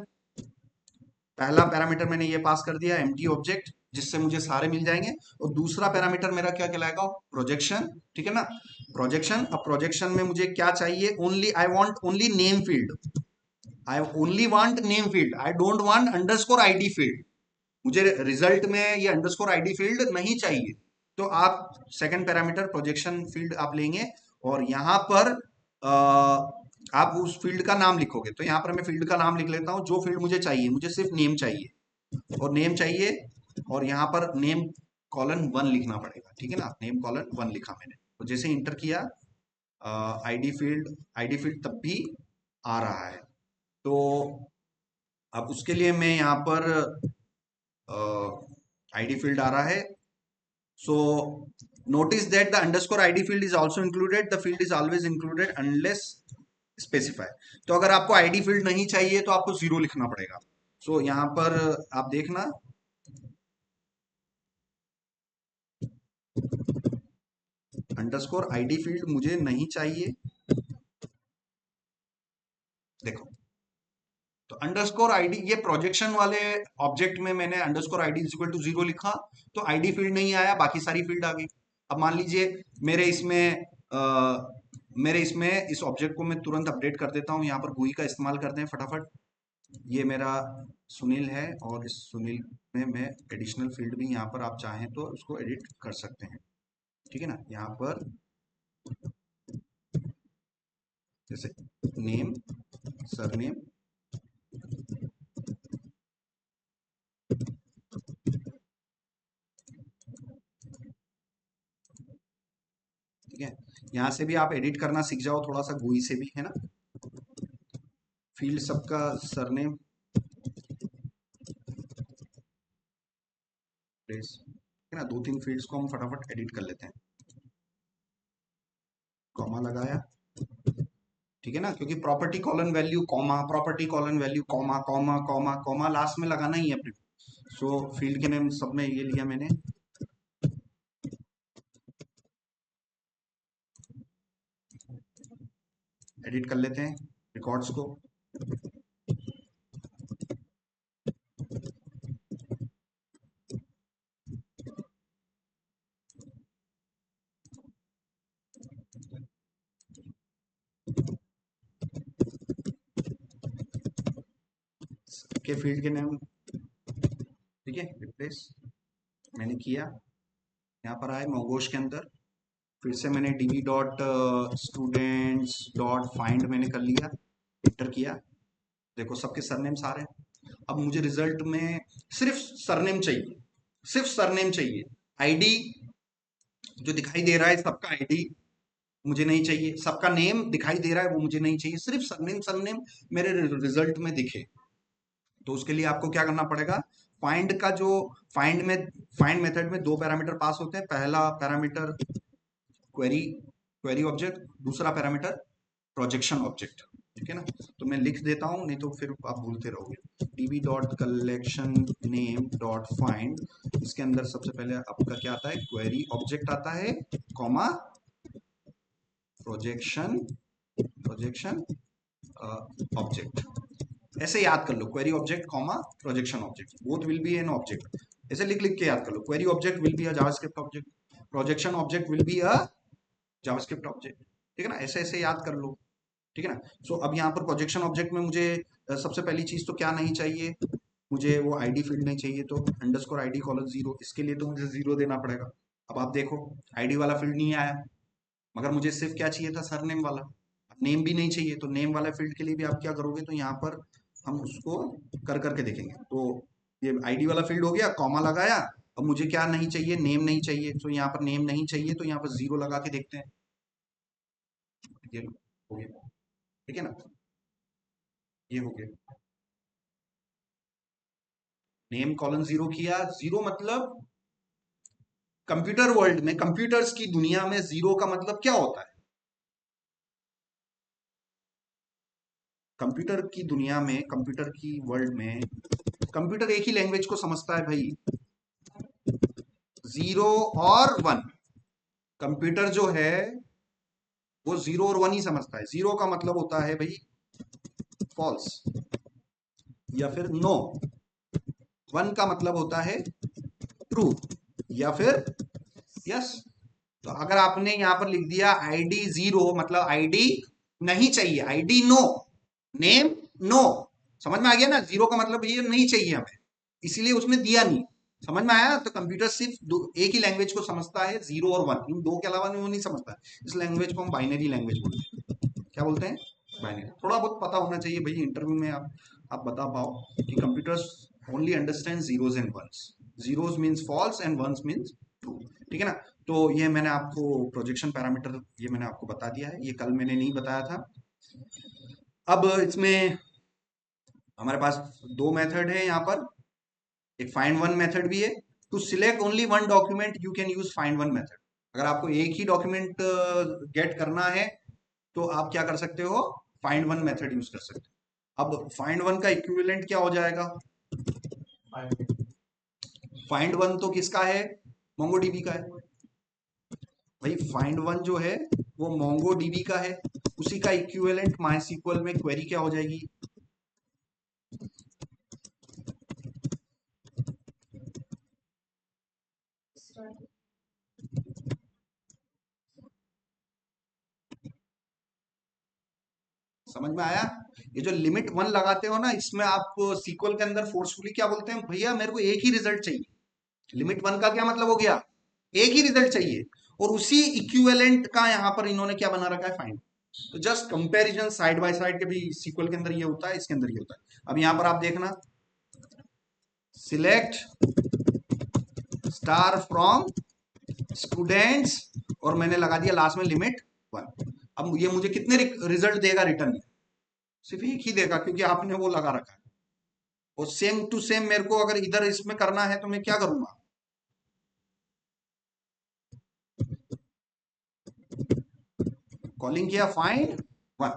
पहला पैरामीटर मैंने ये पास कर दिया एम्प्टी ऑब्जेक्ट, जिससे मुझे सारे मिल जाएंगे। और दूसरा पैरामीटर मेरा क्या कहलाएगा, प्रोजेक्शन। ठीक है ना, प्रोजेक्शन। अब प्रोजेक्शन में मुझे क्या चाहिए, only I want only name field, I only want name field, I don't want underscore ID field. मुझे रिजल्ट में ये अंडरस्कोर आईडी फील्ड नहीं चाहिए। तो आप सेकंड पैरामीटर प्रोजेक्शन फील्ड आप लेंगे, और यहां पर आप उस फील्ड का नाम लिखोगे। तो यहां पर मैं फील्ड का नाम लिख लेता हूं, जो फील्ड मुझे चाहिए, मुझे सिर्फ नेम चाहिए और नेम चाहिए, और यहां पर नेम कॉलन 1 लिखना पड़ेगा। ठीक है ना, नेम कॉलन 1 लिखा मैंने, तो जैसे इंटर किया आईडी फील्ड तब भी आ रहा है। तो अब उसके लिए मैं यहाँ पर आईडी फील्ड आ रहा है। So notice that the underscore ID field is also included, the field is always included unless specify. तो अगर आपको आईडी फील्ड नहीं चाहिए तो आपको 0 लिखना पड़ेगा। सो यहाँ पर आप देखना, अंडरस्कोर आईडी फील्ड मुझे नहीं चाहिए। देखो, तो अंडरस्कोर आईडी, ये प्रोजेक्शन वाले ऑब्जेक्ट में मैंने underscore ID is equal to 0 लिखा, तो आईडी फील्ड नहीं आया, बाकी सारी फील्ड आ गई। अब मान लीजिए मेरे इसमें इस ऑब्जेक्ट को मैं तुरंत अपडेट कर देता हूँ, यहाँ पर GUI का इस्तेमाल करते हैं फटाफट। ये मेरा सुनील है, और इस सुनील में मैं एडिशनल फील्ड भी यहाँ पर आप चाहें तो उसको एडिट कर सकते हैं। ठीक है ना, यहाँ पर जैसे नेम, सरनेम, ठीक है, यहाँ से भी आप एडिट करना सीख जाओ थोड़ा सा, GUI से भी, है ना। फील्ड सबका सरनेम, प्लेस, है ना, 2-3 फील्ड्स को हम फटाफट एडिट कर लेते हैं। कॉमा लगाया, ठीक है ना, क्योंकि property colon value comma, property colon value comma, comma comma comma last में लगाना ही है अपने। सो फील्ड के नेम सब में ये लिया मैंने। एडिट कर लेते हैं रिकॉर्ड्स को। के फील्ड के नेम, ठीक है, रिप्लेस मैंने किया। यहाँ पर आए मोगोश के अंदर, फिर से मैंने db dot students dot find मैंने कर लिया, इंटर किया। देखो सबके सरनेम सारे हैं। अब मुझे रिजल्ट में सिर्फ सरनेम चाहिए, सिर्फ सरनेम चाहिए। आईडी जो दिखाई दे रहा है सबका आईडी मुझे नहीं चाहिए, सबका नेम दिखाई दे रहा है वो मुझे नहीं चाहिए, सिर्फ सरनेम सरनेम मेरे रिजल्ट में दिखे। तो उसके लिए आपको क्या करना पड़ेगा, फाइंड का जो फाइंड मेथड में 2 पैरामीटर पास होते हैं। पहला पैरामीटर क्वेरी क्वेरी ऑब्जेक्ट, दूसरा पैरामीटर प्रोजेक्शन ऑब्जेक्ट। ठीक है ना, तो मैं लिख देता हूं, नहीं तो फिर आप भूलते रहोगे। db dot collection name dot find, इसके अंदर सबसे पहले आपका क्या आता है, क्वेरी ऑब्जेक्ट आता है, कॉमा प्रोजेक्शन प्रोजेक्शन ऑब्जेक्ट। ऐसे याद कर लो, query object comma projection object, both will be an object. ऐसे लिख लिख के याद कर लो, query object will be a JavaScript object, projection object will be a JavaScript object. ठीक है ना, ऐसे ऐसे याद कर लो। ठीक है ना, सो अब यहाँ पर प्रोजेक्शन ऑब्जेक्ट में मुझे सबसे पहली चीज तो क्या नहीं चाहिए, मुझे वो आईडी फील्ड नहीं चाहिए, तो अंडरस्कोर आईडी कॉलन 0, इसके लिए तो मुझे 0 देना पड़ेगा। अब आप देखो आईडी वाला फील्ड नहीं आया, मगर मुझे सिर्फ क्या चाहिए था, सरनेम वाला। नेम भी नहीं चाहिए, तो नेम वाला फील्ड के लिए भी आप क्या करोगे, तो यहाँ पर हम उसको कर करके देखेंगे। तो ये आईडी वाला फील्ड हो गया, कॉमा लगाया। अब मुझे क्या नहीं चाहिए, नेम नहीं चाहिए, तो यहाँ पर नेम नहीं चाहिए, तो यहाँ पर 0 लगा के देखते हैं। ये हो गया, ठीक है ना, ये हो गया। नेम कॉलन जीरो किया। जीरो मतलब कंप्यूटर वर्ल्ड में, कंप्यूटर्स की दुनिया में जीरो का मतलब क्या होता है? कंप्यूटर की दुनिया में, कंप्यूटर की वर्ल्ड में कंप्यूटर एक ही लैंग्वेज को समझता है भाई, जीरो और वन। कंप्यूटर जो है वो जीरो और वन ही समझता है। जीरो का मतलब होता है भाई फॉल्स या फिर नो। वन का मतलब होता है ट्रू या फिर यस। तो अगर आपने यहां पर लिख दिया आईडी जीरो, मतलब आईडी नहीं चाहिए, आईडी नो, नेम नो। समझ में आ गया ना? जीरो का मतलब ये नहीं चाहिए हमें, इसीलिए उसने दिया नहीं। समझ में आया? तो कंप्यूटर सिर्फ एक ही लैंग्वेज को समझता है, जीरो और वन, इन दो के अलावा वो नहीं समझता। इस लैंग्वेज को हम बाइनरी लैंग्वेज बोलते हैं। क्या बोलते हैं? बाइनरी। थोड़ा बहुत पता होना चाहिए भाई, इंटरव्यू में आप बता पाओ कि computers only understand zeros and ones. Zeros means false and ones means true. ठीक है ना? तो ये मैंने आपको प्रोजेक्शन पैरामीटर ये मैंने आपको बता दिया है, ये कल मैंने नहीं बताया था। अब इसमें हमारे पास दो मेथड है यहाँ पर, एक फाइंड वन मेथड भी है। To select only one document you can use find one method. अगर आपको एक ही डॉक्यूमेंट गेट करना है तो आप क्या कर सकते हो? फाइंड वन मेथड यूज कर सकते हो। अब फाइंड वन का इक्विवेलेंट क्या हो जाएगा? फाइंड वन तो किसका है? मोंगोडीबी का है भाई। फाइंड वन जो है वो मोंगोडीबी का है, उसी का इक्विवेलेंट माइस्क्ल में क्वेरी क्या हो जाएगी? समझ में आया? ये जो लिमिट वन लगाते हो ना, इसमें आप सीक्वल के अंदर फोर्सफुली क्या बोलते हैं? भैया मेरे को एक ही रिजल्ट चाहिए। लिमिट वन का क्या मतलब हो गया? एक ही रिजल्ट चाहिए। और उसी इक्विवेलेंट का यहाँ पर इन्होंने क्या बना रखा है? फाइंड। तो just comparison side by side के भी सीक्वल के अंदर ये होता है, इसके अंदर ये होता है। अब यहाँ पर आप देखना, सिलेक्ट स्टार फ्रॉम स्टूडेंट्स, और मैंने लगा दिया लास्ट में लिमिट वन। अब ये मुझे कितने रिजल्ट देगा रिटर्न में? सिर्फ एक ही देगा, क्योंकि आपने वो लगा रखा है। और सेम टू सेम मेरे को अगर इधर इसमें करना है तो मैं क्या करूंगा? कॉलिंग किया फाइंड वन,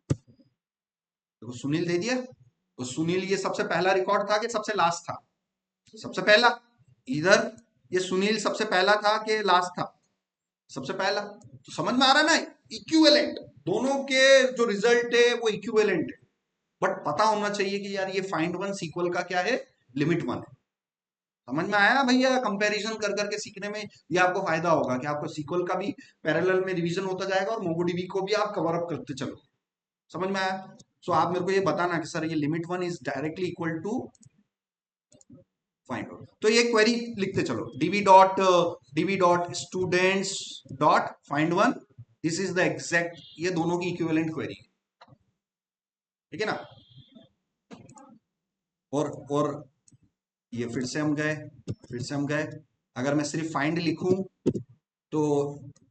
देखो सुनील दे दिया। तो सुनील ये सबसे पहला रिकॉर्ड था कि सबसे लास्ट था? सबसे पहला। इधर ये सुनील सबसे पहला था कि लास्ट था? सबसे पहला। तो समझ में आ रहा है ना? इक्विवेलेंट, दोनों के जो रिजल्ट है वो इक्विवेलेंट है। बट पता होना चाहिए कि यार ये फाइंड वन सीक्वल का क्या है? लिमिट वन है। समझ में आया भैया? कंपैरिजन कर करके सीखने में ये आपको फायदा होगा कि आपको सीक्वल का भी पैरेलल में रिवीजन होता जाएगा और मोंगोडीबी को भी आप कवर अप करते चलो। समझ में आया? सो आप मेरे को ये बताना कि सर ये limit one is directly equal to find out. तो ये क्वेरी लिखते चलो, DB dot students dot find one. This is the exact, ये दोनों की इक्विवेलेंट क्वेरी। ठीक है ना? और ये फिर से हम गए। अगर मैं सिर्फ फाइंड लिखूं तो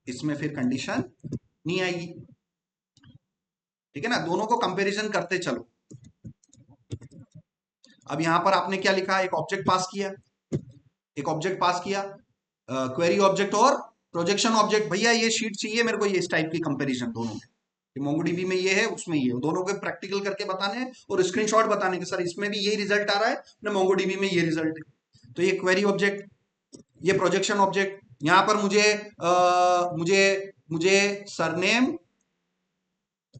इसमें फिर कंडीशन नहीं आएगी। ठीक है ना? दोनों को कंपैरिजन करते चलो। अब यहां पर आपने क्या लिखा? एक ऑब्जेक्ट पास किया, एक ऑब्जेक्ट पास किया, क्वेरी ऑब्जेक्ट और प्रोजेक्शन ऑब्जेक्ट। भैया ये शीट चाहिए मेरे को, ये इस टाइप की कंपैरिजन दोनों में, मोंगोडीबी में ये है, उसमें ये है। दोनों के प्रैक्टिकल करके बताने हैं और स्क्रीनशॉट बताने के, सर इसमें भी ये रिजल्ट आ रहा है ना, मोंगोडीबी में ये रिजल्ट है। तो ये क्वेरी ऑब्जेक्ट, ये प्रोजेक्शन ऑब्जेक्ट। यहां पर मुझे सरनेम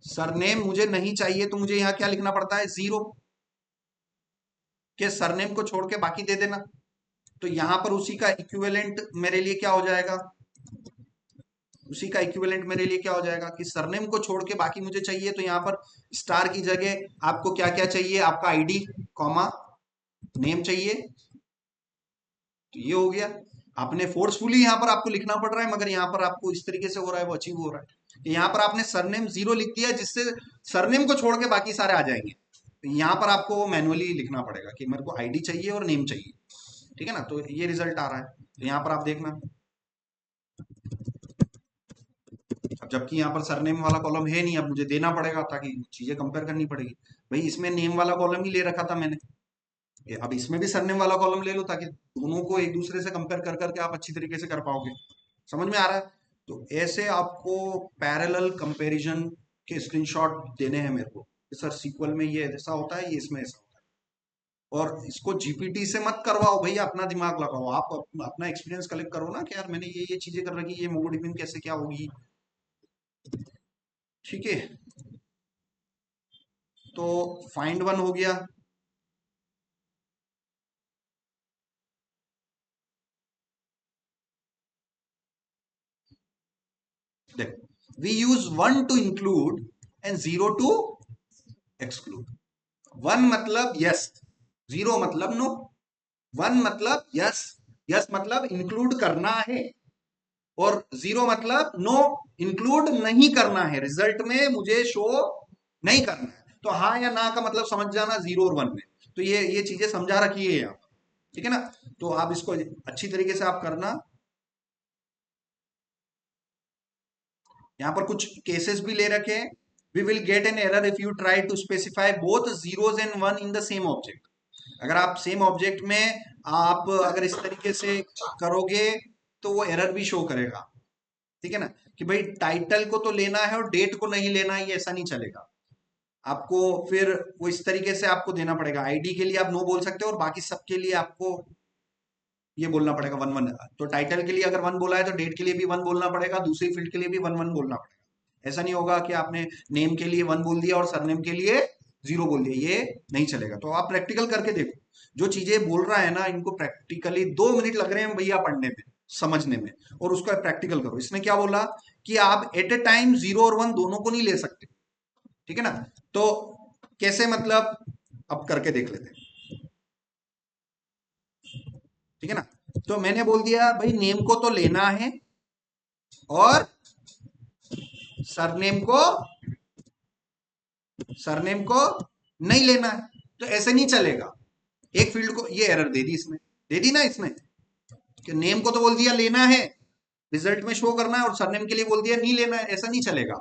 सरनेम मुझे नहीं चाहिए, तो मुझे यहां क्या लिखना पड़ता है? जीरो, के सरनेम को छोड़ के बाकी दे देना। तो यहां पर उसी का इक्विवेलेंट मेरे लिए क्या हो जाएगा? उसी का इक्विवेलेंट मेरे लिए क्या हो जाएगा कि सरनेम को छोड़ के बाकी मुझे चाहिए। तो यहां पर स्टार की जगह आपको क्या क्या चाहिए? आपका आईडी कॉमा नेम चाहिए। तो ये हो गया। आपने फोर्सफुली यहां पर आपको लिखना पड़ रहा है, मगर यहां पर आपको इस तरीके से हो रहा है, वो अचीव हो रहा है। यहां पर आपने सरनेम जीरो लिख दिया, जिससे सरनेम को छोड़ के बाकी सारे आ जाएंगे। तो यहां पर आपको मैनुअली लिखना पड़ेगा कि मेरे को आईडी चाहिए और नेम चाहिए। ठीक है ना? तो ये रिजल्ट आ रहा है। तो यहां पर आप देखना, अब जबकि यहाँ पर सरनेम वाला कॉलम है नहीं, अब मुझे देना पड़ेगा ताकि चीजें कंपेयर करनी पड़ेगी। भाई इसमें नेम वाला कॉलम ही ले रखा था मैंने, अब इसमें भी सरनेम वाला कॉलम ले लो ताकि दोनों को एक दूसरे से कंपेयर कर करके आप अच्छी तरीके से कर पाओगे। समझ में आ रहा है? तो ऐसे आपको पैरेलल कंपैरिजन के स्क्रीनशॉट देने हैं मेरे को कि सर सीक्वल में ये ऐसा होता है, ये इसमें ऐसा होता है। और इसको जीपीटी से मत करवाओ भैया, अपना दिमाग लगाओ, आप अपना एक्सपीरियंस कलेक्ट करो ना कि यार मैंने ये चीजें कर रखी, ये मोंगोडीबी में कैसे क्या होगी। ठीक है, तो फाइंड वन हो गया। देखो, we use one to include and zero to exclude. One मतलब यस, जीरो मतलब नो। वन मतलब यस, यस मतलब इंक्लूड करना है, और जीरो मतलब नो, इंक्लूड नहीं करना है, रिजल्ट में मुझे शो नहीं करना है। तो हाँ या ना का मतलब समझ जाना जीरो और वन में। तो ये चीजें समझा रखी है यहाँ, ठीक है ना? तो आप इसको अच्छी तरीके से आप करना। यहाँ पर कुछ केसेस भी ले रखे हैं। We will get an error if you try to specify both zeros and one in the same object. अगर आप सेम ऑब्जेक्ट में आप अगर इस तरीके से करोगे तो वो एरर भी शो करेगा, ठीक है ना? कि भाई टाइटल को तो लेना है और डेट को नहीं लेना है, ये ऐसा नहीं चलेगा। आपको फिर वो इस तरीके से आपको देना पड़ेगा। आईडी के लिए आप नो बोल सकते हो और बाकी सबके लिए आपको ये बोलना पड़ेगा वन वन। तो टाइटल के लिए अगर वन बोला है तो डेट के लिए भी वन बोलना पड़ेगा, दूसरी फील्ड के लिए भी वन वन बोलना पड़ेगा। ऐसा नहीं होगा कि आपने नेम के लिए वन बोल दिया और सरनेम के लिए जीरो बोल दिया, ये नहीं चलेगा। तो आप प्रैक्टिकल करके देखो, जो चीजें बोल रहा है ना इनको प्रैक्टिकली 2 मिनट लग रहे हैं भैया पढ़ने में, समझने में, और उसको प्रैक्टिकल करो। इसने क्या बोला कि आप एट ए टाइम जीरो और वन दोनों को नहीं ले सकते, ठीक है ना? तो कैसे, मतलब अब करके देख लेते हैं, ठीक है ना? तो मैंने बोल दिया भाई नेम को तो लेना है और सरनेम को सरनेम को नहीं लेना है, तो ऐसे नहीं चलेगा। एक फील्ड को ये एरर दे दी इसने, दे दी ना इसने, कि नेम को तो बोल दिया लेना है, रिजल्ट में शो करना है, और सरनेम के लिए बोल दिया नहीं लेना है, ऐसा नहीं चलेगा।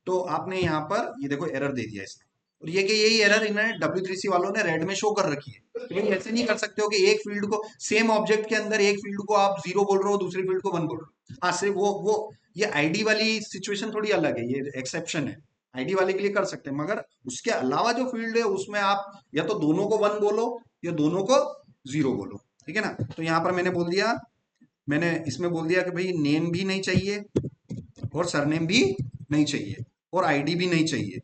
तो आपने यहाँ पर ये देखो एरर दे दिया इसने, और ये कि यही एरर इन्होंने W3C वालों ने रेड में शो कर रखी है। तो ये ऐसे नहीं कर सकते हो कि एक फील्ड को सेम ऑब्जेक्ट के अंदर एक फील्ड को आप जीरो बोल रहे हो, दूसरी फील्ड को वन बोल रहे हो। हाँ, सिर्फ वो ये आईडी वाली सिचुएशन थोड़ी अलग है, ये एक्सेप्शन है। आईडी वाले के लिए कर सकते हैं, मगर उसके अलावा जो फील्ड है उसमें आप या तो दोनों को वन बोलो या दोनों को जीरो बोलो, ठीक है ना? तो यहाँ पर मैंने बोल दिया, मैंने इसमें बोल दिया कि भाई नेम भी नहीं चाहिए और सरनेम भी नहीं चाहिए और आईडी भी नहीं चाहिए।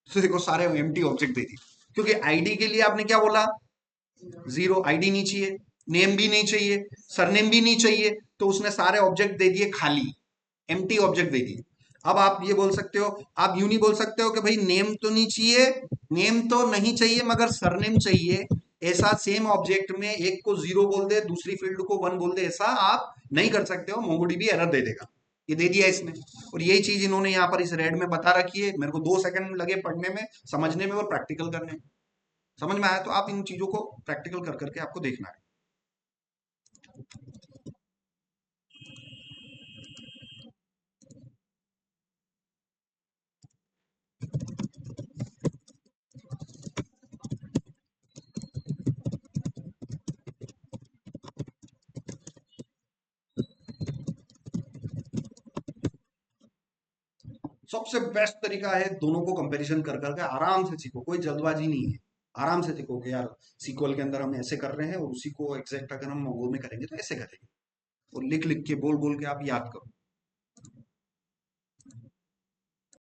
तो देखो सारे एम्प्टी ऑब्जेक्ट दे दिए, क्योंकि आईडी के लिए आपने क्या बोला, जीरो, आईडी नहीं चाहिए, नेम भी नहीं चाहिए, सरनेम भी नहीं चाहिए, तो उसने सारे ऑब्जेक्ट दे दिए खाली, एम्प्टी ऑब्जेक्ट दे दिए। अब आप ये बोल सकते हो, आप यूं नहीं बोल सकते हो कि भाई नेम तो नहीं चाहिए, नेम तो नहीं चाहिए मगर सरनेम चाहिए। ऐसा सेम ऑब्जेक्ट में एक को जीरो बोल दे, दूसरी फील्ड को वन बोल दे, ऐसा आप नहीं कर सकते हो, मोंगोडीबी एरर दे देगा। ये दे दिया इसने, और यही चीज इन्होंने यहाँ पर इस रेड में बता रखी है। मेरे को 2 सेकंड लगे पढ़ने में, समझने में और प्रैक्टिकल करने में। समझ में आया? तो आप इन चीजों को प्रैक्टिकल कर करके आपको देखना है। सबसे बेस्ट तरीका है दोनों को कंपैरिजन कर करके आराम से सीखो, कोई जल्दबाजी नहीं है। आराम से सीखो कि यार सीक्वल के अंदर हम ऐसे कर रहे हैं और उसी को एग्जैक्ट अगर हम वो में करेंगे तो ऐसे करेंगे, और लिख लिख के बोल बोल के आप याद करो।